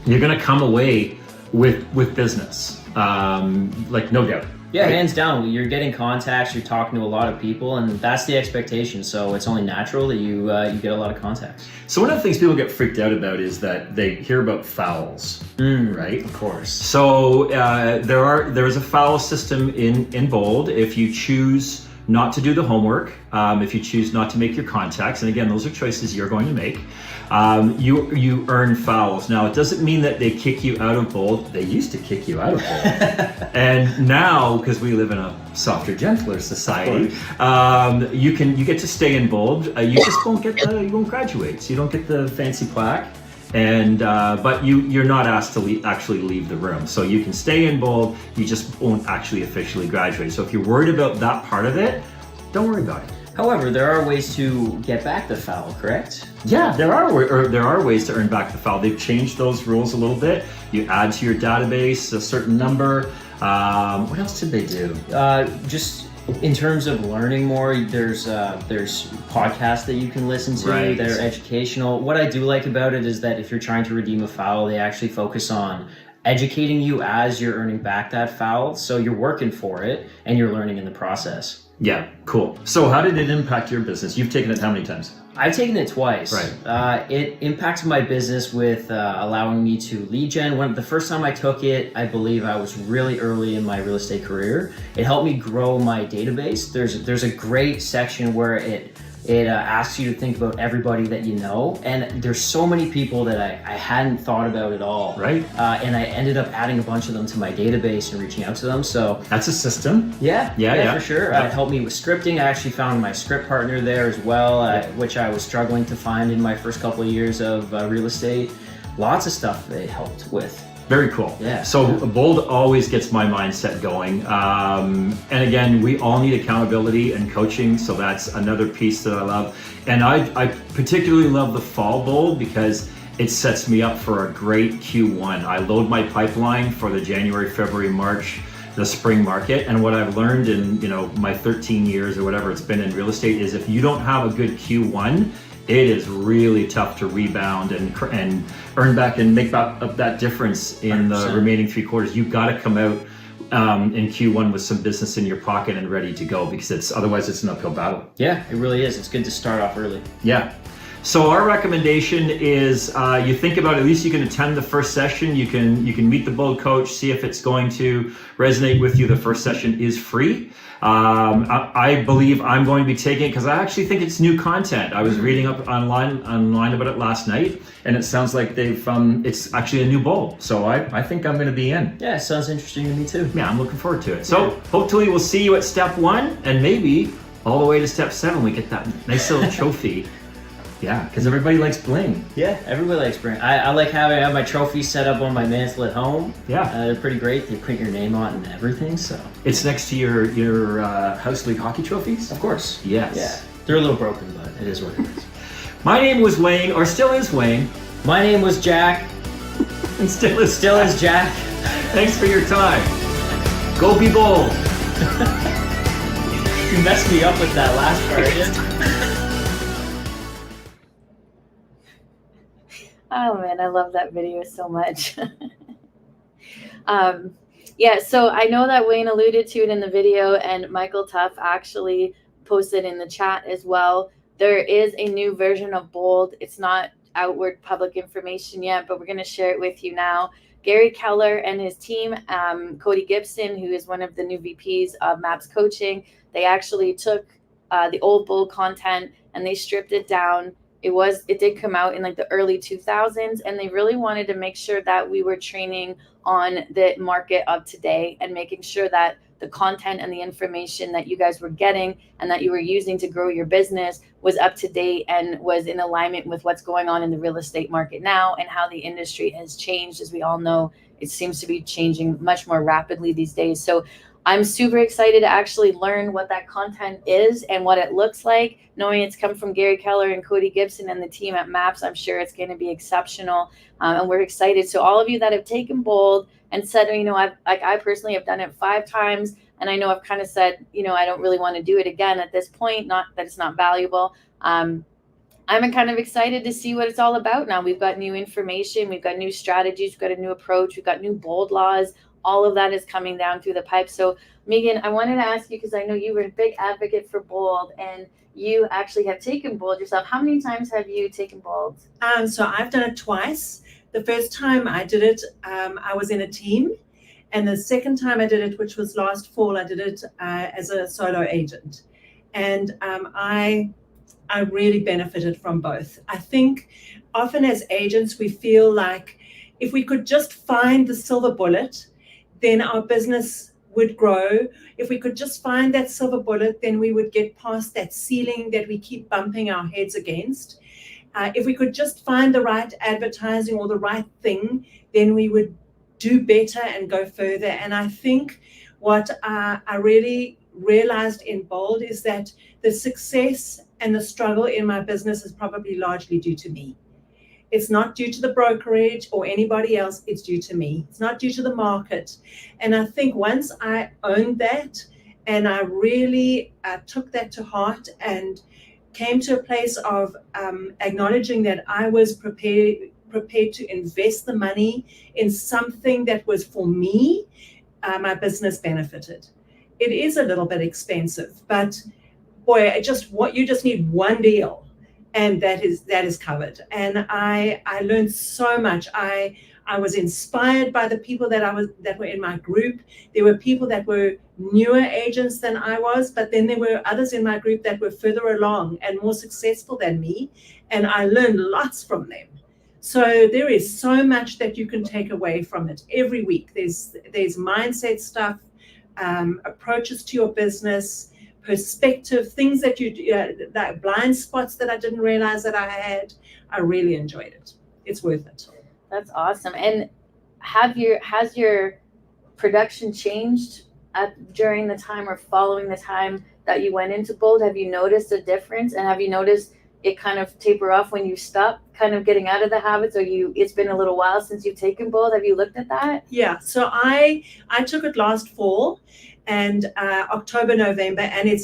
You're going to come away with business, no doubt. Yeah, right? Hands down. You're getting contacts, you're talking to a lot of people, and that's the expectation. So it's only natural that you get a lot of contacts. So one of the things people get freaked out about is that they hear about fouls, right? Of course. So there is a foul system in Bold. If you choose not to do the homework, if you choose not to make your contacts, and again, those are choices you're going to make, you earn fouls. Now, it doesn't mean that they kick you out of Bold. They used to kick you out of Bold. And now, because we live in a softer, gentler society, you get to stay in Bold. You just you won't graduate. So you don't get the fancy plaque. And but you're not asked to actually leave the room. So you can stay in Bold, you just won't actually officially graduate. So if you're worried about that part of it, don't worry about it. However, there are ways to get back the foul, correct? Yeah, there are ways to earn back the foul. They've changed those rules a little bit. You add to your database a certain number. What else did they do? Just in terms of learning more, there's podcasts that you can listen to. Right. They're educational. What I do like about it is that if you're trying to redeem a foul, they actually focus on educating you as you're earning back that foul. So you're working for it and you're learning in the process. Yeah, cool. So how did it impact your business? You've taken it how many times? I've taken it twice. Right. It impacted my business with allowing me to lead gen. The first time I took it, I believe I was really early in my real estate career. It helped me grow my database. There's a great section where it asks you to think about everybody that you know, and there's so many people that I hadn't thought about at all. Right. And I ended up adding a bunch of them to my database and reaching out to them. So that's a system. Yeah, for sure. Yeah. It helped me with scripting. I actually found my script partner there as well, which I was struggling to find in my first couple of years of real estate. Lots of stuff they helped with. Very cool. Yeah. So Bold always gets my mindset going. And again, we all need accountability and coaching. So that's another piece that I love. And I particularly love the fall Bold because it sets me up for a great Q1. I load my pipeline for the January, February, March, the spring market. And what I've learned in my 13 years or whatever it's been in real estate is if you don't have a good Q1, it is really tough to rebound and earn back and make up that difference in 100%. The remaining 3 quarters. You've got to come out in Q1 with some business in your pocket and ready to go, because otherwise it's an uphill battle. Yeah, it really is. It's good to start off early. Yeah. So our recommendation is you think about, at least you can attend the first session. You can meet the Bold coach, see if it's going to resonate with you. The first session is free. I believe I'm going to be taking it because I actually think it's new content. I was reading up online about it last night, and it sounds like it's actually a new Bold. So I think I'm going to be in. Yeah, it sounds interesting to me too. Yeah, I'm looking forward to it. So hopefully we'll see you at step 1, and maybe all the way to step 7, we get that nice little trophy. Yeah, because everybody likes bling. Yeah, everybody likes bling. I like I have my trophies set up on my mantle at home. Yeah. They're pretty great. They print your name on and everything, so. It's next to your House League hockey trophies? Of course. Yes. Yeah. They're a little broken, but it is what it is. My name was Wayne, or still is Wayne. My name was Jack. And still is Jack. Thanks for your time. Go be bold. You messed me up with that last part. Oh man, I love that video so much. Yeah, so I know that Wayne alluded to it in the video, and Michael Tuff actually posted in the chat as well. There is a new version of Bold. It's not outward public information yet, but we're going to share it with you now. Gary Keller and his team, Cody Gibson, who is one of the new VPs of MAPS Coaching, they actually took the old Bold content and they stripped it down. It did come out in like the early 2000s, and they really wanted to make sure that we were training on the market of today and making sure that the content and the information that you guys were getting and that you were using to grow your business was up to date and was in alignment with what's going on in the real estate market now and how the industry has changed. As we all know, it seems to be changing much more rapidly these days. So I'm super excited to actually learn what that content is and what it looks like. Knowing it's come from Gary Keller and Cody Gibson and the team at MAPS, I'm sure it's going to be exceptional. And we're excited. So all of you that have taken Bold and said, I personally have done it 5 times, and I know I've kind of said, I don't really want to do it again at this point. Not that it's not valuable. I'm kind of excited to see what it's all about now. We've got new information. We've got new strategies. We've got a new approach. We've got new Bold laws. All of that is coming down through the pipe. So Megan, I wanted to ask you, because I know you were a big advocate for Bold and you actually have taken Bold yourself. How many times have you taken Bold? So I've done it twice. The first time I did it, I was in a team. And the second time I did it, which was last fall, I did it as a solo agent. And I really benefited from both. I think often as agents, we feel like if we could just find the silver bullet, then our business would grow. If we could just find that silver bullet, then we would get past that ceiling that we keep bumping our heads against. If we could just find the right advertising or the right thing, then we would do better and go further. And I think what I really realized in Bold is that the success and the struggle in my business is probably largely due to me. It's not due to the brokerage or anybody else. It's due to me. It's not due to the market. And I think once I owned that and I really took that to heart and came to a place of acknowledging that I was prepared to invest the money in something that was for me, my business benefited. It is a little bit expensive, but boy, you just need one deal. And that is covered. And I learned so much. I was inspired by the people that were in my group. There were people that were newer agents than I was, but then there were others in my group that were further along and more successful than me. And I learned lots from them. So there is so much that you can take away from it every week. There's mindset stuff, approaches to your business, perspective, things that that blind spots that I didn't realize that I had. I really enjoyed it. It's worth it. That's awesome. And has your production changed during the time or following the time that you went into Bold? Have you noticed a difference? And have you noticed it kind of taper off when you stop kind of getting out of the habits, or it's been a little while since you've taken Bold? Have you looked at that? Yeah. So I took it last fall and October, November, and it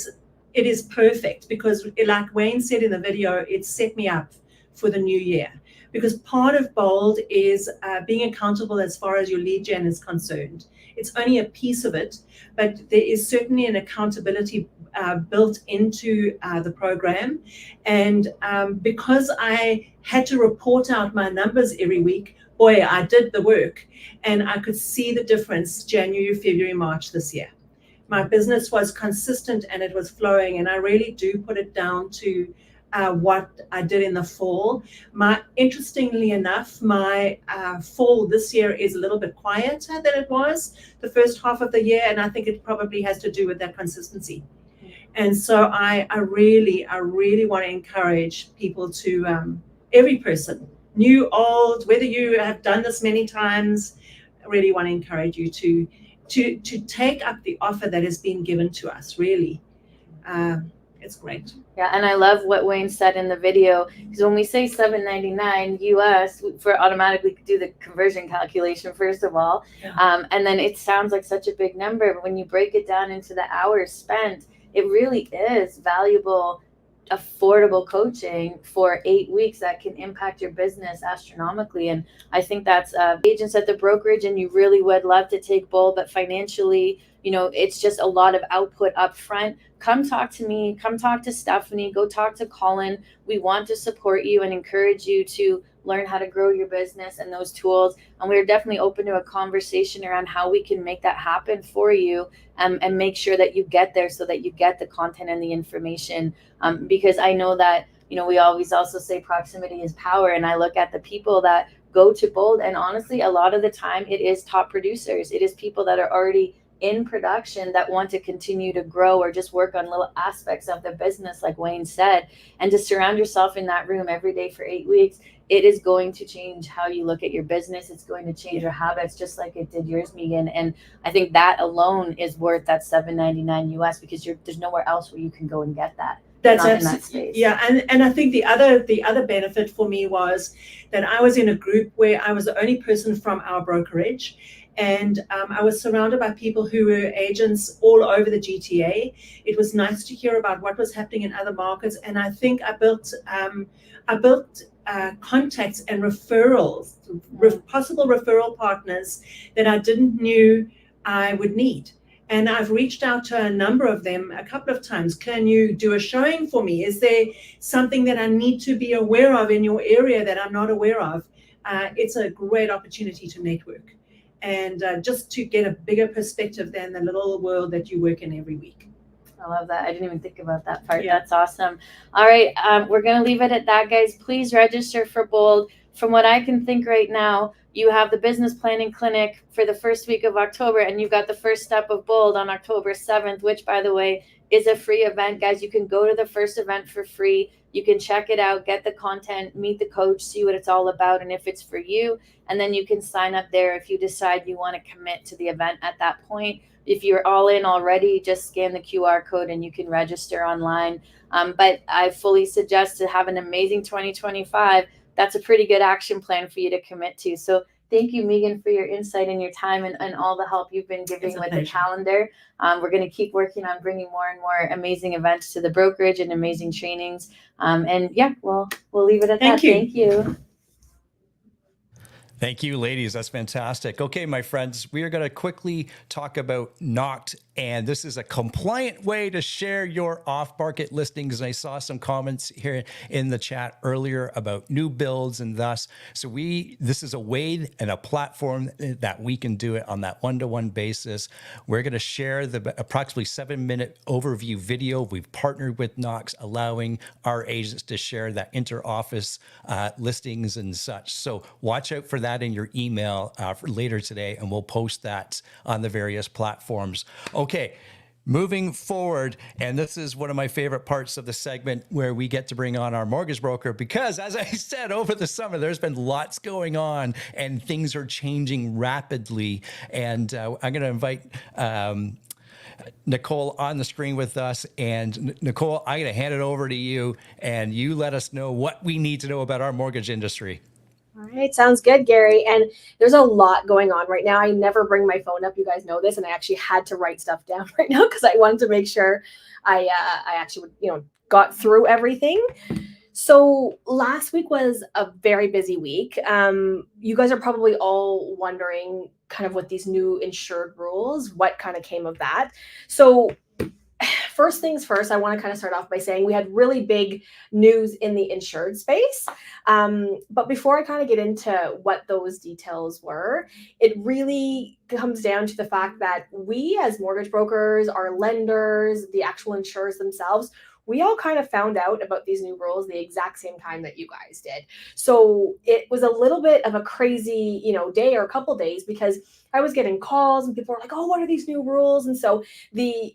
is perfect because, like Wayne said in the video, it set me up for the new year. because part of Bold is being accountable as far as your lead gen is concerned. It's only a piece of it, but there is certainly an accountability built into the program. And because I had to report out my numbers every week, boy, I did the work, and I could see the difference January, February, March this year. My business was consistent and it was flowing, and I really do put it down to what I did in the fall. Interestingly enough, my fall this year is a little bit quieter than it was the first half of the year, and I think it probably has to do with that consistency. And so I really want to encourage people to, every person, new, old, whether you have done this many times, I really want to encourage you to take up the offer that has been given to us, really. It's great. Yeah, and I love what Wayne said in the video, because when we say $7.99 US, for automatically do the conversion calculation first of all, and then it sounds like such a big number, but when you break it down into the hours spent, it really is valuable, affordable coaching for 8 weeks that can impact your business astronomically. And I think that's agents at the brokerage, and you really would love to take Bold, but financially, it's just a lot of output up front. Come talk to me, come talk to Stephanie, go talk to Colin. We want to support you and encourage you to learn how to grow your business and those tools. And we're definitely open to a conversation around how we can make that happen for you, and make sure that you get there so that you get the content and the information. Because I know that, we always also say proximity is power. And I look at the people that go to Bold, and honestly, a lot of the time it is top producers. It is people that are already in production that want to continue to grow or just work on little aspects of their business, like Wayne said. And to surround yourself in that room every day for 8 weeks, it is going to change how you look at your business. It's going to change your habits, just like it did yours, Megan. And I think that alone is worth that $7.99 US, because there's nowhere else where you can go and get that. That's in that space. Yeah, and I think the other benefit for me was that I was in a group where I was the only person from our brokerage, and I was surrounded by people who were agents all over the GTA. It was nice to hear about what was happening in other markets, and I think I built contacts and referrals, possible referral partners that I didn't knew I would need. And I've reached out to a number of them a couple of times. Can you do a showing for me? Is there something that I need to be aware of in your area that I'm not aware of? It's a great opportunity to network, and just to get a bigger perspective than the little world that you work in every week. I love that. I didn't even think about that part. Yeah. That's awesome. All right. We're going to leave it at that, guys. Please register for Bold. From what I can think right now, you have the business planning clinic for the first week of October, and you've got the first step of Bold on October 7th, which, by the way, is a free event. Guys, you can go to the first event for free. You can check it out, get the content, meet the coach, see what it's all about, and if it's for you. And then you can sign up there if you decide you want to commit to the event at that point. If you're all in already, just scan the QR code and you can register online. But I fully suggest to have an amazing 2025. That's a pretty good action plan for you to commit to. So thank you, Megan, for your insight and your time and all the help you've been giving with the calendar. We're going to keep working on bringing more and more amazing events to the brokerage and amazing trainings. And yeah, we'll leave it at that. Thank you. Thank you, ladies. That's fantastic. Okay, my friends, we are going to quickly talk about Knocked, and this is a compliant way to share your off-market listings. And I saw some comments here in the chat earlier about new builds and thus. So this is a way and a platform that we can do it on that one-to-one basis. We're going to share the approximately 7-minute overview video. We've partnered with Knox, allowing our agents to share that inter-office listings and such. So watch out for that in your email for later today, and we'll post that on the various platforms. Okay, moving forward, and this is one of my favorite parts of the segment where we get to bring on our mortgage broker, because as I said, over the summer, there's been lots going on and things are changing rapidly. And I'm going to invite Nicole on the screen with us. And Nicole, I'm going to hand it over to you, and you let us know what we need to know about our mortgage industry. All right, sounds good, Gary. And there's a lot going on right now. I never bring my phone up. You guys know this, and I actually had to write stuff down right now because I wanted to make sure I actually got through everything. So last week was a very busy week. You guys are probably all wondering kind of what these new insured rules, what kind of came of that. So first things first, I want to kind of start off by saying we had really big news in the insured space. But before I kind of get into what those details were, it really comes down to the fact that we, as mortgage brokers, our lenders, the actual insurers themselves, we all kind of found out about these new rules the exact same time that you guys did. So it was a little bit of a crazy, day or a couple days, because I was getting calls and people were like, "Oh, what are these new rules?" And so the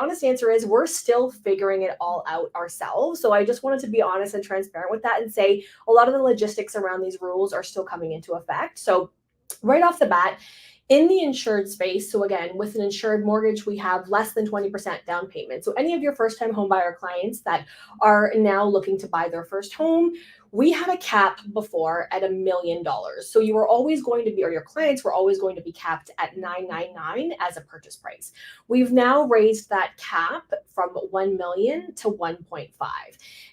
honest answer is we're still figuring it all out ourselves. So I just wanted to be honest and transparent with that and say a lot of the logistics around these rules are still coming into effect. So right off the bat, in the insured space, so again, with an insured mortgage, we have less than 20% down payment. So any of your first-time home buyer clients that are now looking to buy their first home, we had a cap before at $1 million. So you were always going to be, or your clients were always going to be capped at $999 as a purchase price. We've now raised that cap from 1 million to 1.5.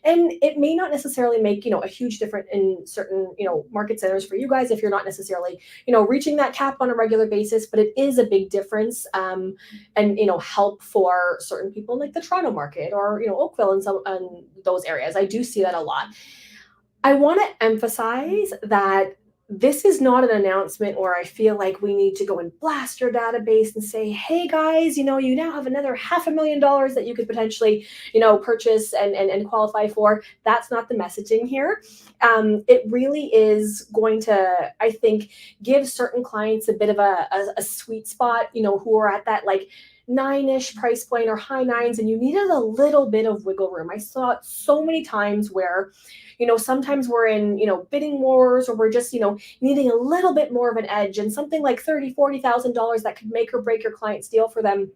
And it may not necessarily make, a huge difference in certain, market centers for you guys if you're not necessarily, reaching that cap on a regular basis, but it is a big difference and, help for certain people in like the Toronto market or, Oakville and some and those areas. I do see that a lot. I want to emphasize that this is not an announcement where I feel like we need to go and blast your database and say, "Hey guys, you now have another $500,000 that you could potentially, purchase and qualify for." That's not the messaging here. It really is going to, I think, give certain clients a bit of a sweet spot, who are at that like 9-ish price point or high nines, and you needed a little bit of wiggle room. I saw it so many times where sometimes we're in, bidding wars, or we're just, needing a little bit more of an edge, and something like $30,000-$40,000 that could make or break your client's deal for them.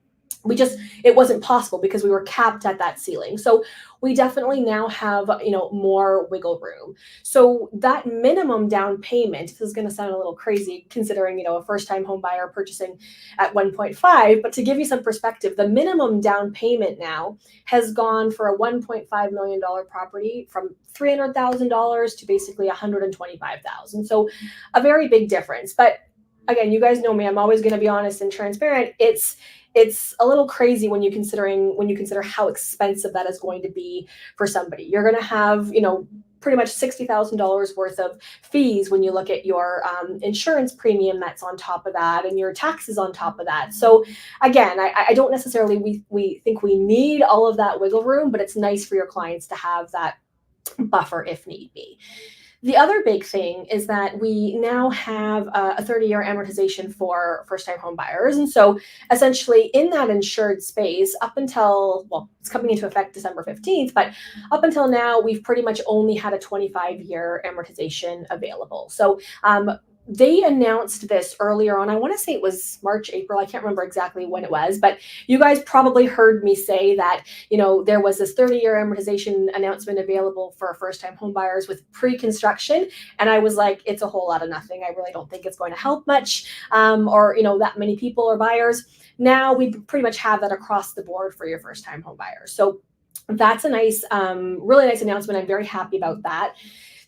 It wasn't possible because we were capped at that ceiling. So we definitely now have, more wiggle room. So that minimum down payment, this is going to sound a little crazy considering, a first-time home buyer purchasing at 1.5, but to give you some perspective, the minimum down payment now has gone for a $1.5 million property from $300,000 to basically $125,000. So a very big difference. But again, you guys know me, I'm always going to be honest and transparent. It's a little crazy when you consider how expensive that is going to be for somebody. You're going to have, pretty much $60,000 worth of fees when you look at your insurance premium that's on top of that, and your taxes on top of that. So again, I don't necessarily we think we need all of that wiggle room, but it's nice for your clients to have that buffer if need be. The other big thing is that we now have a 30-year amortization for first-time home buyers. And so essentially in that insured space, up until, well, it's coming into effect December 15th, but up until now, we've pretty much only had a 25-year amortization available. So they announced this earlier on. I want to say it was March, April. I can't remember exactly when it was, but you guys probably heard me say that, there was this 30-year amortization announcement available for first-time home buyers with pre-construction. And I was like, it's a whole lot of nothing. I really don't think it's going to help much or, that many people or buyers. Now we pretty much have that across the board for your first-time home buyers. So that's a nice, really nice announcement. I'm very happy about that.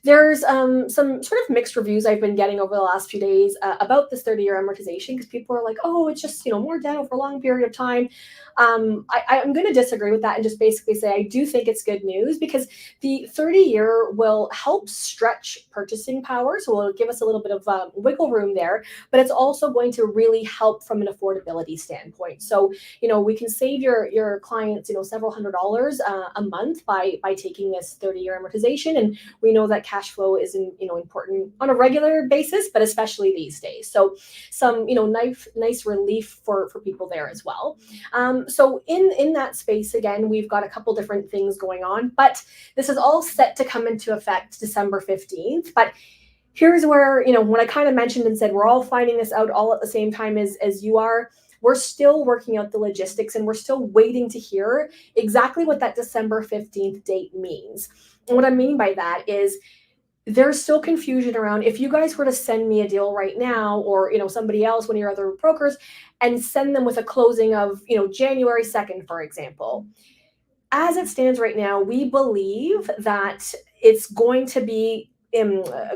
There's some sort of mixed reviews I've been getting over the last few days about this 30-year amortization, because people are like, "Oh, it's just more debt over a long period of time." I'm going to disagree with that and just basically say I do think it's good news, because the 30-year will help stretch purchasing power, so it'll give us a little bit of wiggle room there, but it's also going to really help from an affordability standpoint. So we can save your clients several $100s a month by taking this 30-year amortization, and we know that cash flow is important on a regular basis, but especially these days. So some nice relief for people there as well. So in that space, again, we've got a couple different things going on, but this is all set to come into effect December 15th. But here's where, when I kind of mentioned and said we're all finding this out all at the same time as you are, we're still working out the logistics, and we're still waiting to hear exactly what that December 15th date means. And what I mean by that is there's still confusion around if you guys were to send me a deal right now, or somebody else, one of your other brokers, and send them with a closing of January 2nd, for example. As it stands right now, we believe that it's going to be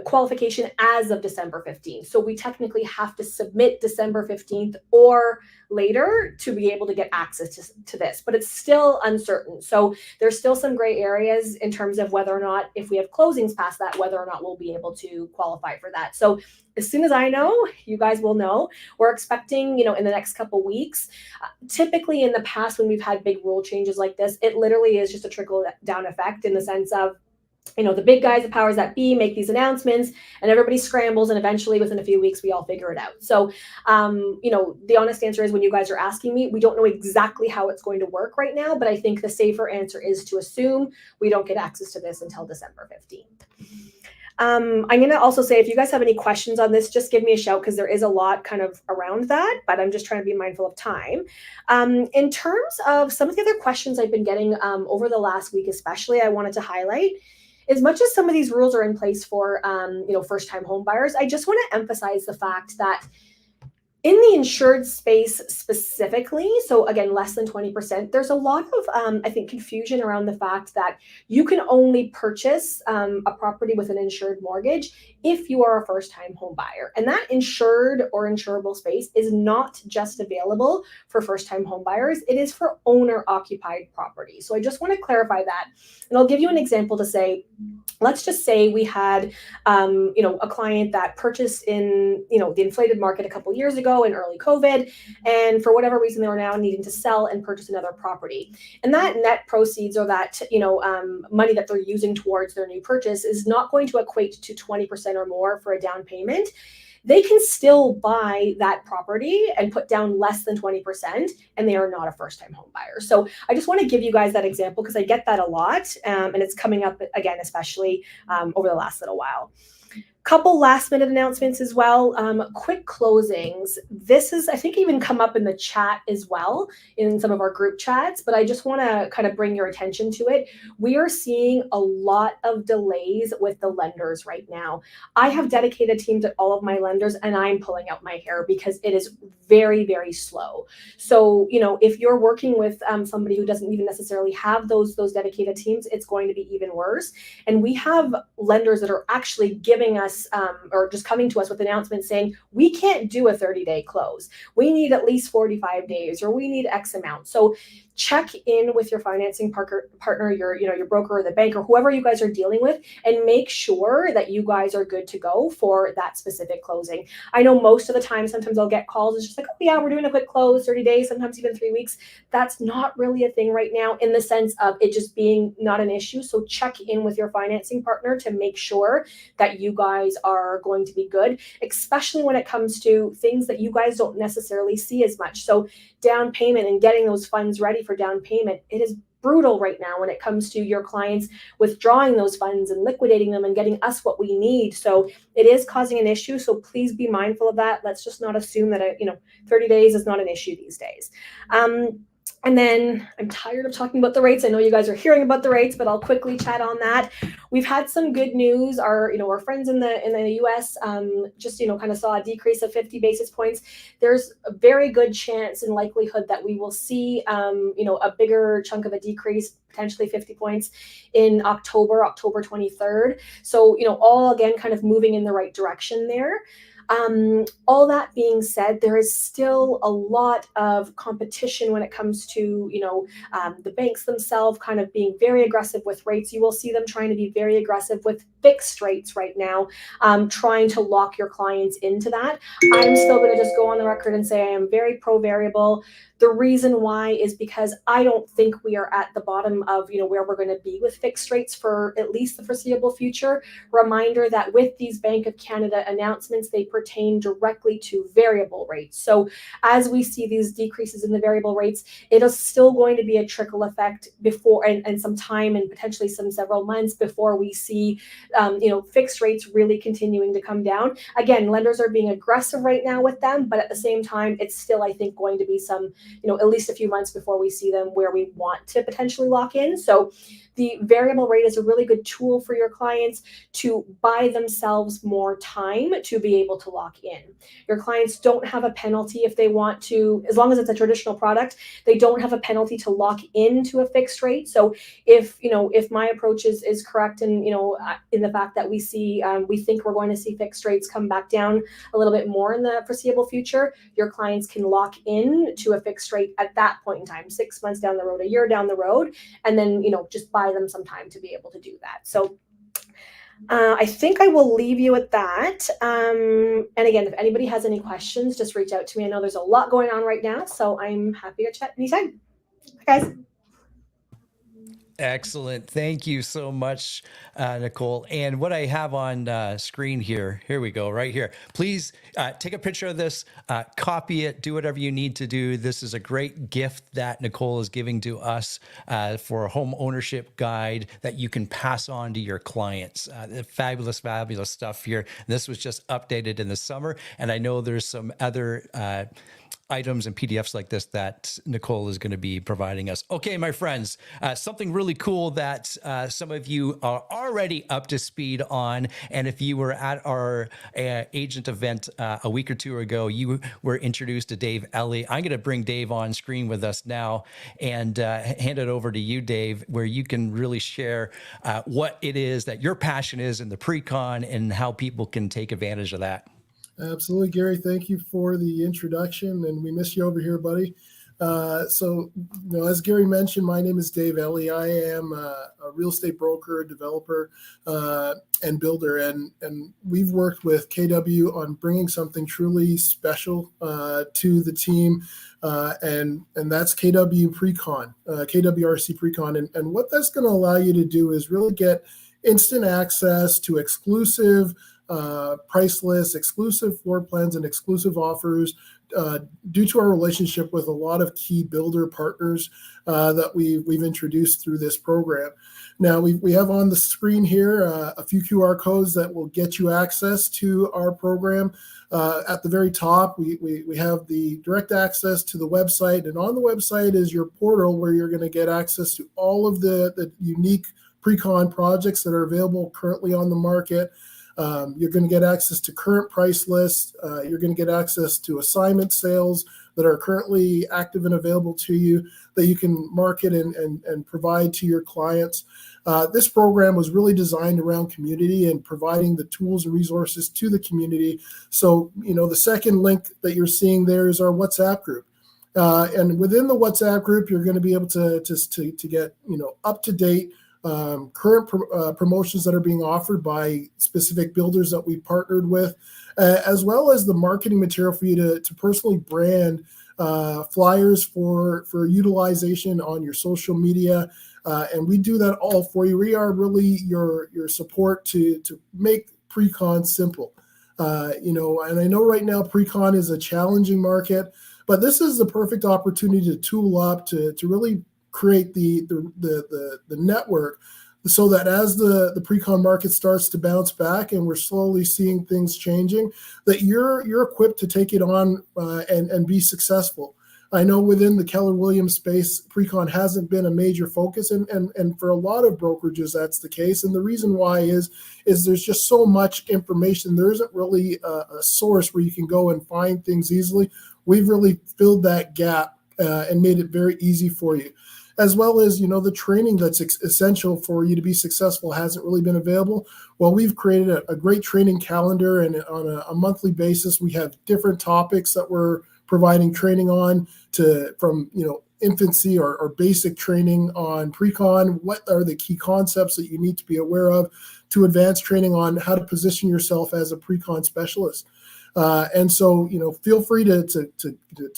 qualification as of December 15th. So we technically have to submit December 15th or later to be able to get access to this, but it's still uncertain. So there's still some gray areas in terms of whether or not, if we have closings past that, whether or not we'll be able to qualify for that. So as soon as I know, you guys will know. We're expecting, in the next couple weeks. Typically in the past, when we've had big rule changes like this, it literally is just a trickle down effect in the sense of, the big guys, the powers that be, make these announcements and everybody scrambles, and eventually within a few weeks we all figure it out. So the honest answer is, when you guys are asking me, we don't know exactly how it's going to work right now, but I think the safer answer is to assume we don't get access to this until December 15th. I'm going to also say, if you guys have any questions on this, just give me a shout, because there is a lot kind of around that, but I'm just trying to be mindful of time. In terms of some of the other questions I've been getting over the last week especially, I wanted to highlight, as much as some of these rules are in place for first-time home buyers, I just want to emphasize the fact that in the insured space specifically, so again, less than 20%, there's a lot of, I think, confusion around the fact that you can only purchase a property with an insured mortgage if you are a first-time home buyer. And that insured or insurable space is not just available for first-time home buyers, it is for owner-occupied property. So I just want to clarify that. And I'll give you an example to say, let's just say we had, a client that purchased in, the inflated market a couple years ago in early COVID, and for whatever reason, they were now needing to sell and purchase another property. And that net proceeds, or that, money that they're using towards their new purchase, is not going to equate to 20% or more for a down payment. They can still buy that property and put down less than 20%, and they are not a first-time home buyer. So I just want to give you guys that example, because I get that a lot, and it's coming up again, especially over the last little while. Couple last minute announcements as well. Quick closings. This is, I think, even come up in the chat as well in some of our group chats, but I just want to kind of bring your attention to it. We are seeing a lot of delays with the lenders right now. I have dedicated teams at all of my lenders, and I'm pulling out my hair because it is very, very slow. So, if you're working with somebody who doesn't even necessarily have those dedicated teams, it's going to be even worse. And we have lenders that are actually giving us or just coming to us with announcements saying, we can't do a 30-day close. We need at least 45 days, or we need X amount. So check in with your financing partner, your broker or the bank or whoever you guys are dealing with, and make sure that you guys are good to go for that specific closing. I know most of the time, sometimes I'll get calls. It's just like, oh yeah, we're doing a quick close, 30 days, sometimes even 3 weeks. That's not really a thing right now, in the sense of it just being not an issue. So check in with your financing partner to make sure that you guys are going to be good, especially when it comes to things that you guys don't necessarily see as much. So down payment and getting those funds ready for down payment, it is brutal right now when it comes to your clients withdrawing those funds and liquidating them and getting us what we need. So it is causing an issue. So please be mindful of that. Let's just not assume that 30 days is not an issue these days. And then I'm tired of talking about the rates. I know you guys are hearing about the rates, but I'll quickly chat on that. We've had some good news. Our friends in the US just kind of saw a decrease of 50 basis points. There's a very good chance and likelihood that we will see a bigger chunk of a decrease, potentially 50 points in October 23rd. So all again kind of moving in the right direction there. All that being said, there is still a lot of competition when it comes to, the banks themselves kind of being very aggressive with rates. You will see them trying to be very aggressive with fixed rates right now, trying to lock your clients into that. I'm still going to just go on the record and say I am very pro variable. The reason why is because I don't think we are at the bottom of, where we're going to be with fixed rates for at least the foreseeable future. Reminder that with these Bank of Canada announcements, they pertain directly to variable rates. So as we see these decreases in the variable rates, it is still going to be a trickle effect before and some time and potentially several months before we see, fixed rates really continuing to come down. Again, lenders are being aggressive right now with them, but at the same time, it's still, I think, going to be some, at least a few months before we see them where we want to potentially lock in. So the variable rate is a really good tool for your clients to buy themselves more time to be able to lock in. Your clients don't have a penalty if they want to, as long as it's a traditional product, they don't have a penalty to lock into a fixed rate. So if, you know, if my approach is correct, and, you know, in the fact that we see, we think we're going to see fixed rates come back down a little bit more in the foreseeable future, your clients can lock in to a fixed rate at that point in time, 6 months down the road, a year down the road, and then, you know, just buy them some time to be able to do that. So I think I will leave you at that. And again, if anybody has any questions, just reach out to me. I know there's a lot going on right now, so I'm happy to chat anytime. Bye, guys. Excellent. Thank you so much, Nicole. And what I have on screen here we go, right here. Please take a picture of this, copy it, do whatever you need to do. This is a great gift that Nicole is giving to us for a home ownership guide that you can pass on to your clients. Fabulous, fabulous stuff here. This was just updated in the summer, and I know there's some other items and PDFs like this that Nicole is going to be providing us. Okay, my friends, something really cool that some of you are already up to speed on. And if you were at our agent event a week or two ago, you were introduced to Dave Ellie. I'm going to bring Dave on screen with us now and hand it over to you, Dave, where you can really share what it is that your passion is in the pre-con and how people can take advantage of that. Absolutely, Gary. Thank you for the introduction, and we miss you over here, buddy. So, you know, as Gary mentioned, my name is Dave Ellie. I am a real estate broker, developer, and builder, and we've worked with KW on bringing something truly special to the team, and that's KW Precon, KWRC Precon, and what that's going to allow you to do is really get instant access to exclusive price lists, exclusive floor plans, and exclusive offers due to our relationship with a lot of key builder partners that we've introduced through this program. Now, we have on the screen here a few QR codes that will get you access to our program. At the very top, we have the direct access to the website, and on the website is your portal where you're going to get access to all of the unique pre-con projects that are available currently on the market. You're going to get access to current price lists. You're going to get access to assignment sales that are currently active and available to you that you can market and provide to your clients. This program was really designed around community and providing the tools and resources to the community. So, you know, the second link that you're seeing there is our WhatsApp group. And within the WhatsApp group, you're going to be able to get, you know, up-to-date current promotions that are being offered by specific builders that we partnered with, as well as the marketing material for you to personally brand flyers for utilization on your social media. And we do that all for you. We are really your support to make pre-con simple. You know, and I know right now pre-con is a challenging market, but this is the perfect opportunity to tool up to really create the network so that as the pre-con market starts to bounce back and we're slowly seeing things changing, that you're equipped to take it on and be successful. I know within the Keller Williams space, pre-con hasn't been a major focus, and for a lot of brokerages that's the case. And the reason why is there's just so much information. There isn't really a source where you can go and find things easily. We've really filled that gap and made it very easy for you. As well as, you know, the training that's essential for you to be successful hasn't really been available. Well, we've created a great training calendar, and on a monthly basis, we have different topics that we're providing training on, from, you know, infancy or basic training on pre-con, what are the key concepts that you need to be aware of, to advanced training on how to position yourself as a pre-con specialist. And so, you know, feel free to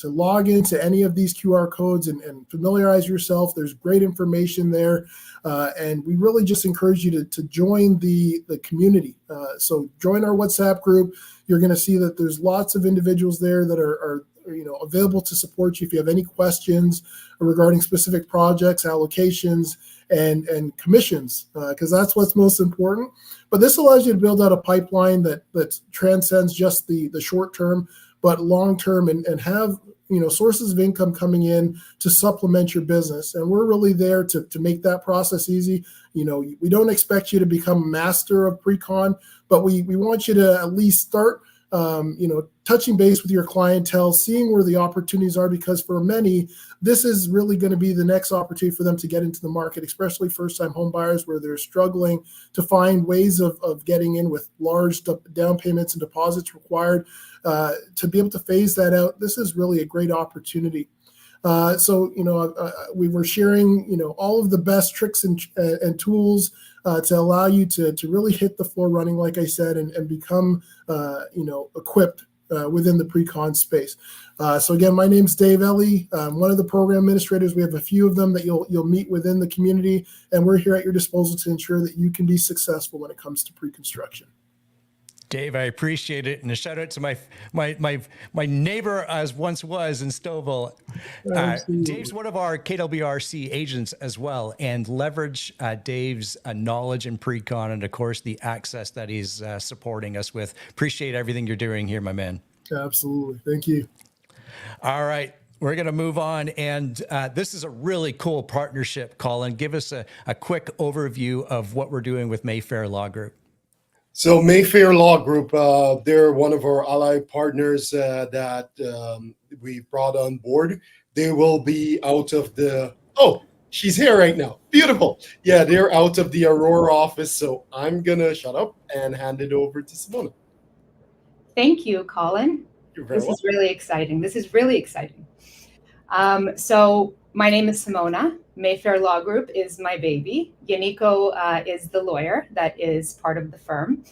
log into any of these QR codes and familiarize yourself. There's great information there. And we really just encourage you to join the community. So join our WhatsApp group. You're going to see that there's lots of individuals there that are you know, available to support you if you have any questions regarding specific projects, allocations, and commissions, because that's what's most important. But this allows you to build out a pipeline that transcends just the short term, but long term, and have sources of income coming in to supplement your business. And we're really there to make that process easy. We don't expect you to become a master of pre-con, but we want you to at least start touching base with your clientele, seeing where the opportunities are, because for many, this is really going to be the next opportunity for them to get into the market, especially first-time home buyers where they're struggling to find ways of getting in with large down payments and deposits required. To be able to phase that out, this is really a great opportunity. We were sharing, all of the best tricks and tools to allow you to really hit the floor running, like I said, and become, equipped within the pre-con space. So again, my name's Dave Ellie. I'm one of the program administrators. We have a few of them that you'll meet within the community, and we're here at your disposal to ensure that you can be successful when it comes to pre-construction. Dave, I appreciate it, and a shout out to my neighbor as once was in Stouffville. Dave's one of our KWRC agents as well, and leverage Dave's knowledge in pre-con and of course the access that he's supporting us with. Appreciate everything you're doing here, my man. Absolutely, thank you. All right. We're going to move on, and this is a really cool partnership. Colin, give us a quick overview of what we're doing with Mayfair Law Group. So Mayfair Law Group, they're one of our allied partners that we brought on board. They will be out of the, she's here right now. Beautiful. Yeah, they're out of the Aurora office. So I'm going to shut up and hand it over to Simona. Thank you, Colin. This is really exciting. So my name is Simona. Mayfair Law Group is my baby. Yannico is the lawyer that is part of the firm.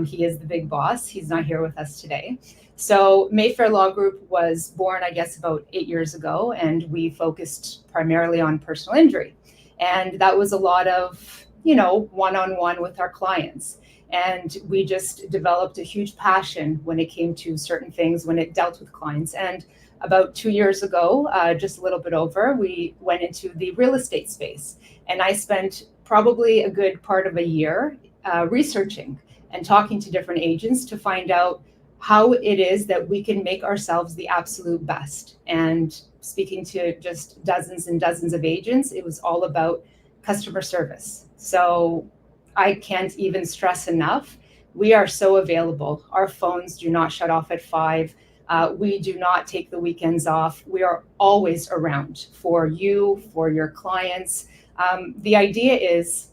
He is the big boss. He's not here with us today. So Mayfair Law Group was born, I guess, about 8 years ago, and we focused primarily on personal injury. And that was a lot of, one-on-one with our clients. And we just developed a huge passion when it came to certain things, when it dealt with clients. And about 2 years ago, just a little bit over, we went into the real estate space. And I spent probably a good part of a year researching and talking to different agents to find out how it is that we can make ourselves the absolute best. And speaking to just dozens and dozens of agents, it was all about customer service. So I can't even stress enough, we are so available. Our phones do not shut off at 5. We do not take the weekends off. We are always around for you, for your clients. The idea is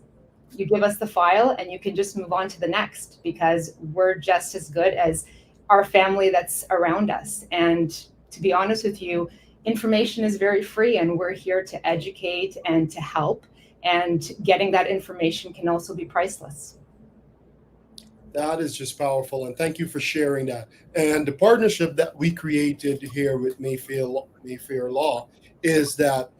you give us the file and you can just move on to the next, because we're just as good as our family that's around us. And to be honest with you, information is very free, and we're here to educate and to help. And getting that information can also be priceless. That is just powerful, and thank you for sharing that. And the partnership that we created here with Mayfair Law is that,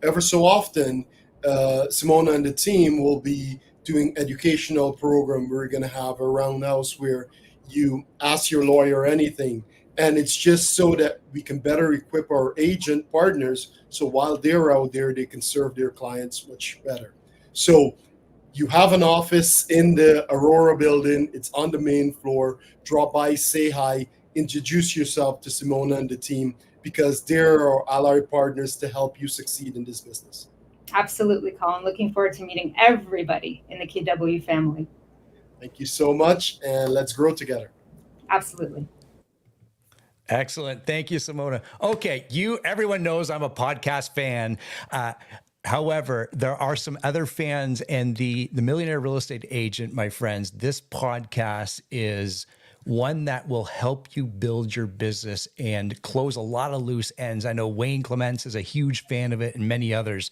ever so often, Simona and the team will be doing educational program. We're going to have a roundhouse where you ask your lawyer anything, and it's just so that we can better equip our agent partners, so while they're out there, they can serve their clients much better. So you have an office in the Aurora building. It's on the main floor. Drop by, say hi, introduce yourself to Simona and the team, because they're our allied partners to help you succeed in this business. Absolutely, Colin. Looking forward to meeting everybody in the KW family. Thank you so much, and let's grow together. Absolutely. Excellent. Thank you, Simona. Okay, everyone knows I'm a podcast fan. However, there are some other fans, and the Millionaire Real Estate Agent, my friends, this podcast is one that will help you build your business and close a lot of loose ends. I know Wayne Clements is a huge fan of it, and many others.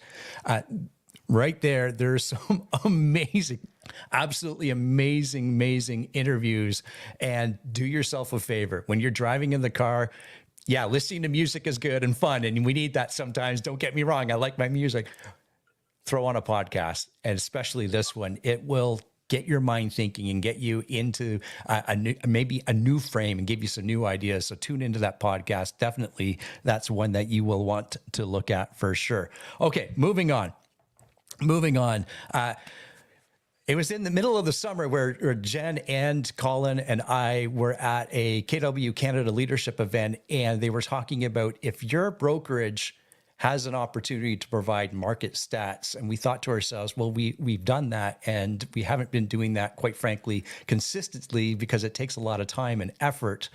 Right there's some absolutely amazing interviews. And do yourself a favor. When you're driving in the car, yeah, listening to music is good and fun, and we need that sometimes. Don't get me wrong. I like my music. Throw on a podcast, and especially this one. It will get your mind thinking and get you into maybe a new frame and give you some new ideas. So tune into that podcast. Definitely, that's one that you will want to look at for sure. Okay, moving on. It was in the middle of the summer where Jen and Colin and I were at a KW Canada leadership event, and they were talking about if your brokerage has an opportunity to provide market stats. And we thought to ourselves, well, we've done that, and we haven't been doing that, quite frankly, consistently, because it takes a lot of time and effort.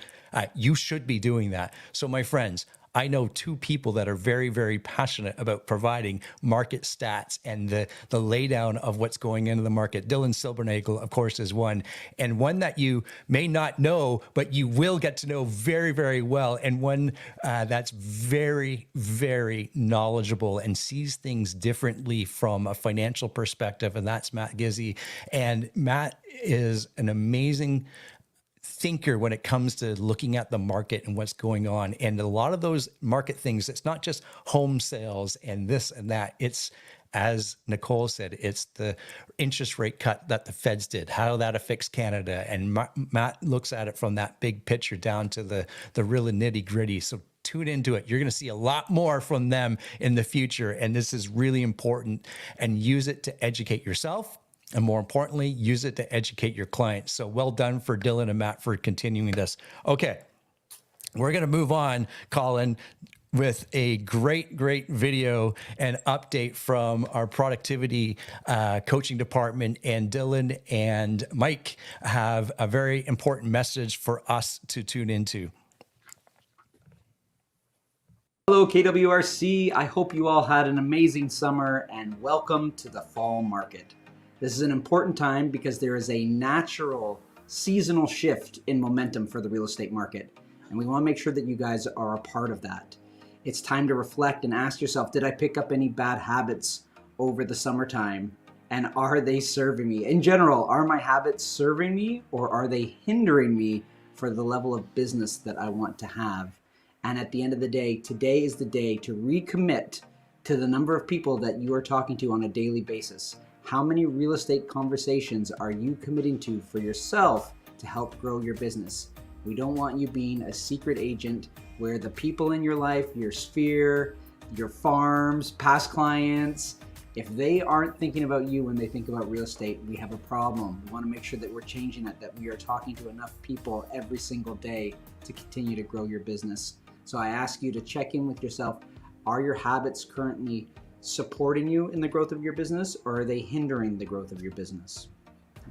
You should be doing that. So my friends, I know two people that are very, very passionate about providing market stats and the laydown of what's going into the market. Dylan Silbernagel, of course, is one, and one that you may not know, but you will get to know very, very well, and one that's very, very knowledgeable and sees things differently from a financial perspective, and that's Matt Gizzi. And Matt is an amazing thinker when it comes to looking at the market and what's going on. And a lot of those market things, it's not just home sales and this and that. It's, as Nicole said, it's the interest rate cut that the Feds did, how that affects Canada. And Matt looks at it from that big picture down to the real nitty gritty. So tune into it. You're going to see a lot more from them in the future. And this is really important, and use it to educate yourself. And more importantly, use it to educate your clients. So well done for Dylan and Matt for continuing this. Okay, we're going to move on, Colin, with a great video and update from our productivity coaching department. And Dylan and Mike have a very important message for us to tune into. Hello, KWRC. I hope you all had an amazing summer, and welcome to the fall market. This is an important time because there is a natural seasonal shift in momentum for the real estate market, and we want to make sure that you guys are a part of that. It's time to reflect and ask yourself, did I pick up any bad habits over the summertime, and are they serving me? In general, are my habits serving me, or are they hindering me for the level of business that I want to have? And at the end of the day, today is the day to recommit to the number of people that you are talking to on a daily basis. How many real estate conversations are you committing to for yourself to help grow your business? We don't want you being a secret agent where the people in your life, your sphere, your farms, past clients, if they aren't thinking about you when they think about real estate, we have a problem. We want to make sure that we're changing it, that we are talking to enough people every single day to continue to grow your business. So I ask you to check in with yourself. Are your habits currently supporting you in the growth of your business, or are they hindering the growth of your business?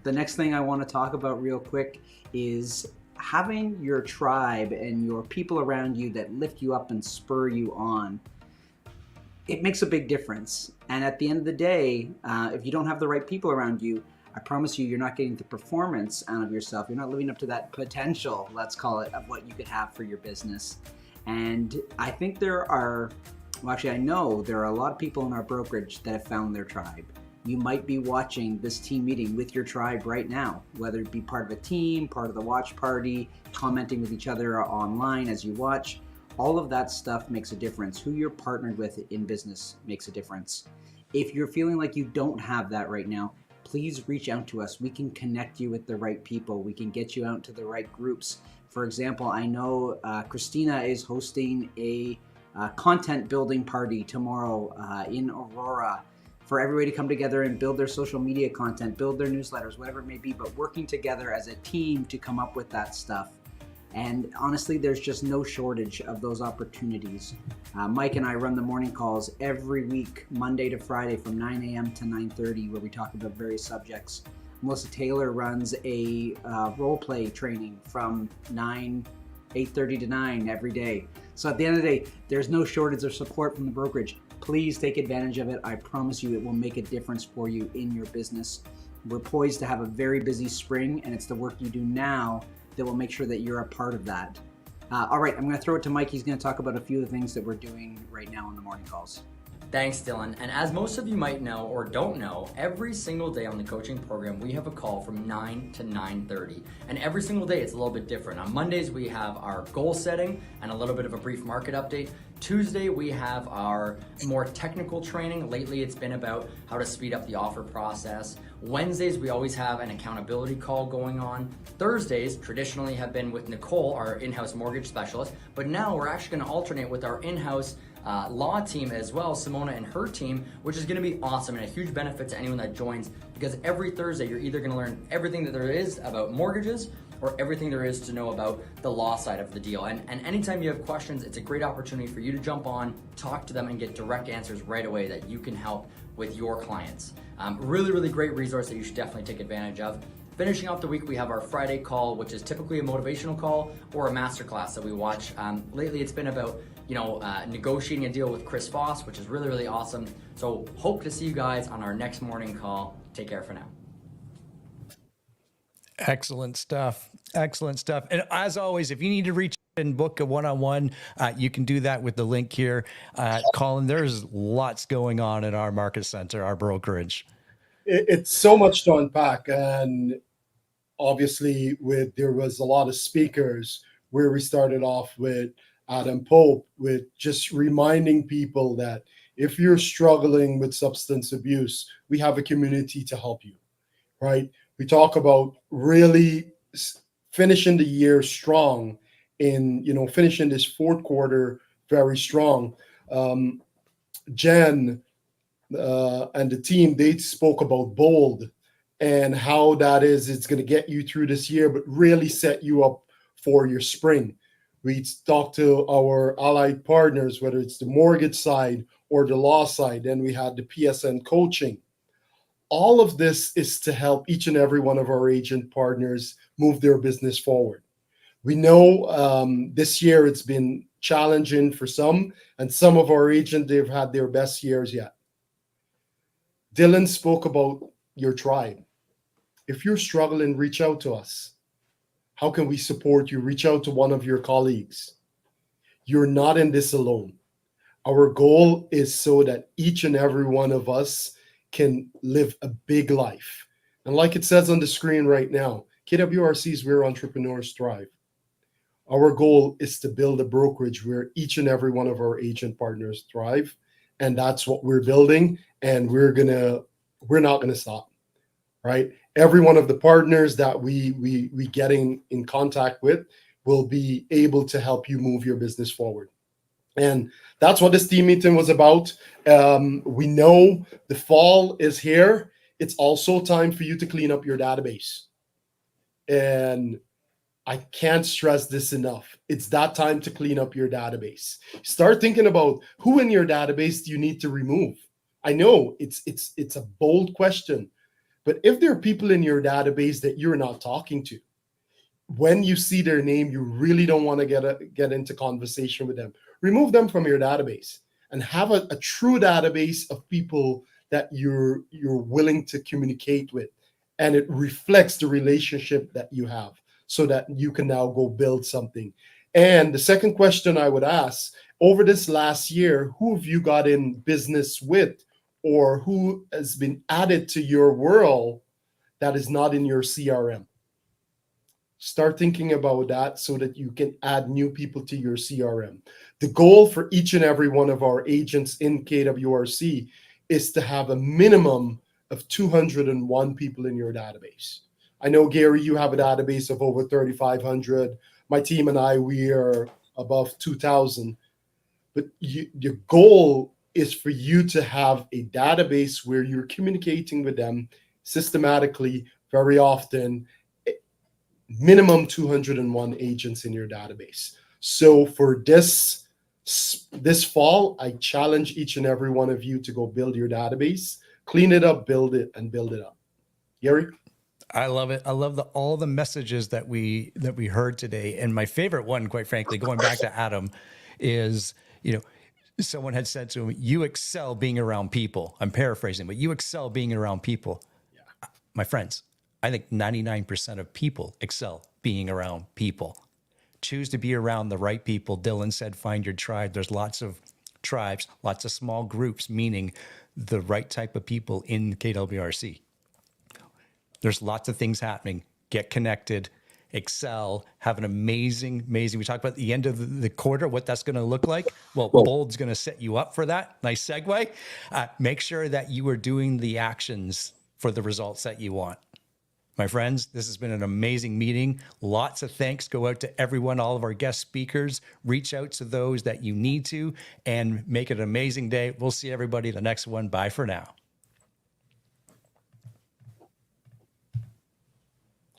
The next thing I want to talk about real quick is having your tribe and your people around you that lift you up and spur you on. It makes a big difference. And at the end of the day, if you don't have the right people around you, I promise you, you're not getting the performance out of yourself. You're not living up to that potential, let's call it, of what you could have for your business. And I think I know there are a lot of people in our brokerage that have found their tribe. You might be watching this team meeting with your tribe right now, whether it be part of a team, part of the watch party, commenting with each other online as you watch. All of that stuff makes a difference. Who you're partnered with in business makes a difference. If you're feeling like you don't have that right now, please reach out to us. We can connect you with the right people. We can get you out to the right groups. For example, I know Christina is hosting a content building party tomorrow in Aurora for everybody to come together and build their social media content, build their newsletters, whatever it may be, but working together as a team to come up with that stuff. And honestly, there's just no shortage of those opportunities. Mike and I run the morning calls every week, Monday to Friday from 9 a.m. to 9:30, where we talk about various subjects. Melissa Taylor runs a role play training from 8:30 to 9 every day. So at the end of the day, there's no shortage of support from the brokerage. Please take advantage of it. I promise you it will make a difference for you in your business. We're poised to have a very busy spring, and it's the work you do now that will make sure that you're a part of that. All right, I'm going to throw it to Mike. He's going to talk about a few of the things that we're doing right now on the morning calls. Thanks, Dylan. And as most of you might know or don't know, every single day on the coaching program, we have a call from 9 to 9:30. And every single day, it's a little bit different. On Mondays, we have our goal setting and a little bit of a brief market update. Tuesday, we have our more technical training. Lately, it's been about how to speed up the offer process. Wednesdays, we always have an accountability call going on. Thursdays traditionally have been with Nicole, our in-house mortgage specialist, but now we're actually gonna alternate with our in-house law team as well, Simona and her team, which is gonna be awesome and a huge benefit to anyone that joins, because every Thursday you're either gonna learn everything that there is about mortgages or everything there is to know about the law side of the deal. And anytime you have questions, it's a great opportunity for you to jump on, talk to them, and get direct answers right away that you can help with your clients. Really, really great resource that you should definitely take advantage of. Finishing off the week, we have our Friday call, which is typically a motivational call or a masterclass that we watch. Lately, it's been about negotiating a deal with Chris Foss, which is really, really awesome. So hope to see you guys on our next morning call. Take care for now. Excellent stuff. Excellent stuff. And as always, if you need to reach and book a one-on-one, you can do that with the link here. Colin, there's lots going on in our market center, our brokerage. It's so much to unpack. And obviously, there was a lot of speakers where we started off with Adam Pope, with just reminding people that if you're struggling with substance abuse, we have a community to help you, right? We talk about really finishing the year strong finishing this fourth quarter very strong. Jen and the team, they spoke about bold and how it's going to get you through this year, but really set you up for your spring. We talked to our allied partners, whether it's the mortgage side or the law side. Then we had the PSN coaching. All of this is to help each and every one of our agent partners move their business forward. We know this year it's been challenging for some, and some of our agents, they've had their best years yet. Dylan spoke about your tribe. If you're struggling, reach out to us. How can we support you? Reach out to one of your colleagues. You're not in this alone. Our goal is so that each and every one of us can live a big life. And like it says on the screen right now, KWRC is where entrepreneurs thrive. Our goal is to build a brokerage where each and every one of our agent partners thrive. And that's what we're building. And we're not gonna stop, right? Every one of the partners that we getting in contact with will be able to help you move your business forward. And that's what this team meeting was about. We know the fall is here. It's also time for you to clean up your database. And I can't stress this enough. It's that time to clean up your database. Start thinking about who in your database do you need to remove. I know it's a bold question, but if there are people in your database that you're not talking to, when you see their name, you really don't want to get into conversation with them. Remove them from your database and have a true database of people that you're willing to communicate with, and it reflects the relationship that you have, so that you can now go build something. And the second question I would ask, over this last year, who have you got in business with, or who has been added to your world that is not in your CRM? Start thinking about that so that you can add new people to your CRM. The goal for each and every one of our agents in KWRC is to have a minimum of 201 people in your database. I know, Gary, you have a database of over 3,500. My team and I, we are above 2,000. But your goal is for you to have a database where you're communicating with them systematically, very often, minimum 201 agents in your database. So for this fall, I challenge each and every one of you to go build your database, clean it up, build it, and build it up. Gary? I love it. I love all the messages that we heard today. And my favorite one, quite frankly, going back to Adam, is, someone had said to him, you excel being around people. I'm paraphrasing, but you excel being around people. Yeah. My friends, I think 99% of people excel being around people. Choose to be around the right people. Dylan said, find your tribe. There's lots of tribes, lots of small groups, meaning the right type of people in KWRC. There's lots of things happening. Get connected, excel, have an amazing, we talked about the end of the quarter, what that's going to look like. Well, Bold's going to set you up for that. Nice segue. Make sure that you are doing the actions for the results that you want. My friends, this has been an amazing meeting. Lots of thanks go out to everyone, all of our guest speakers. Reach out to those that you need to and make it an amazing day. We'll see everybody the next one. Bye for now.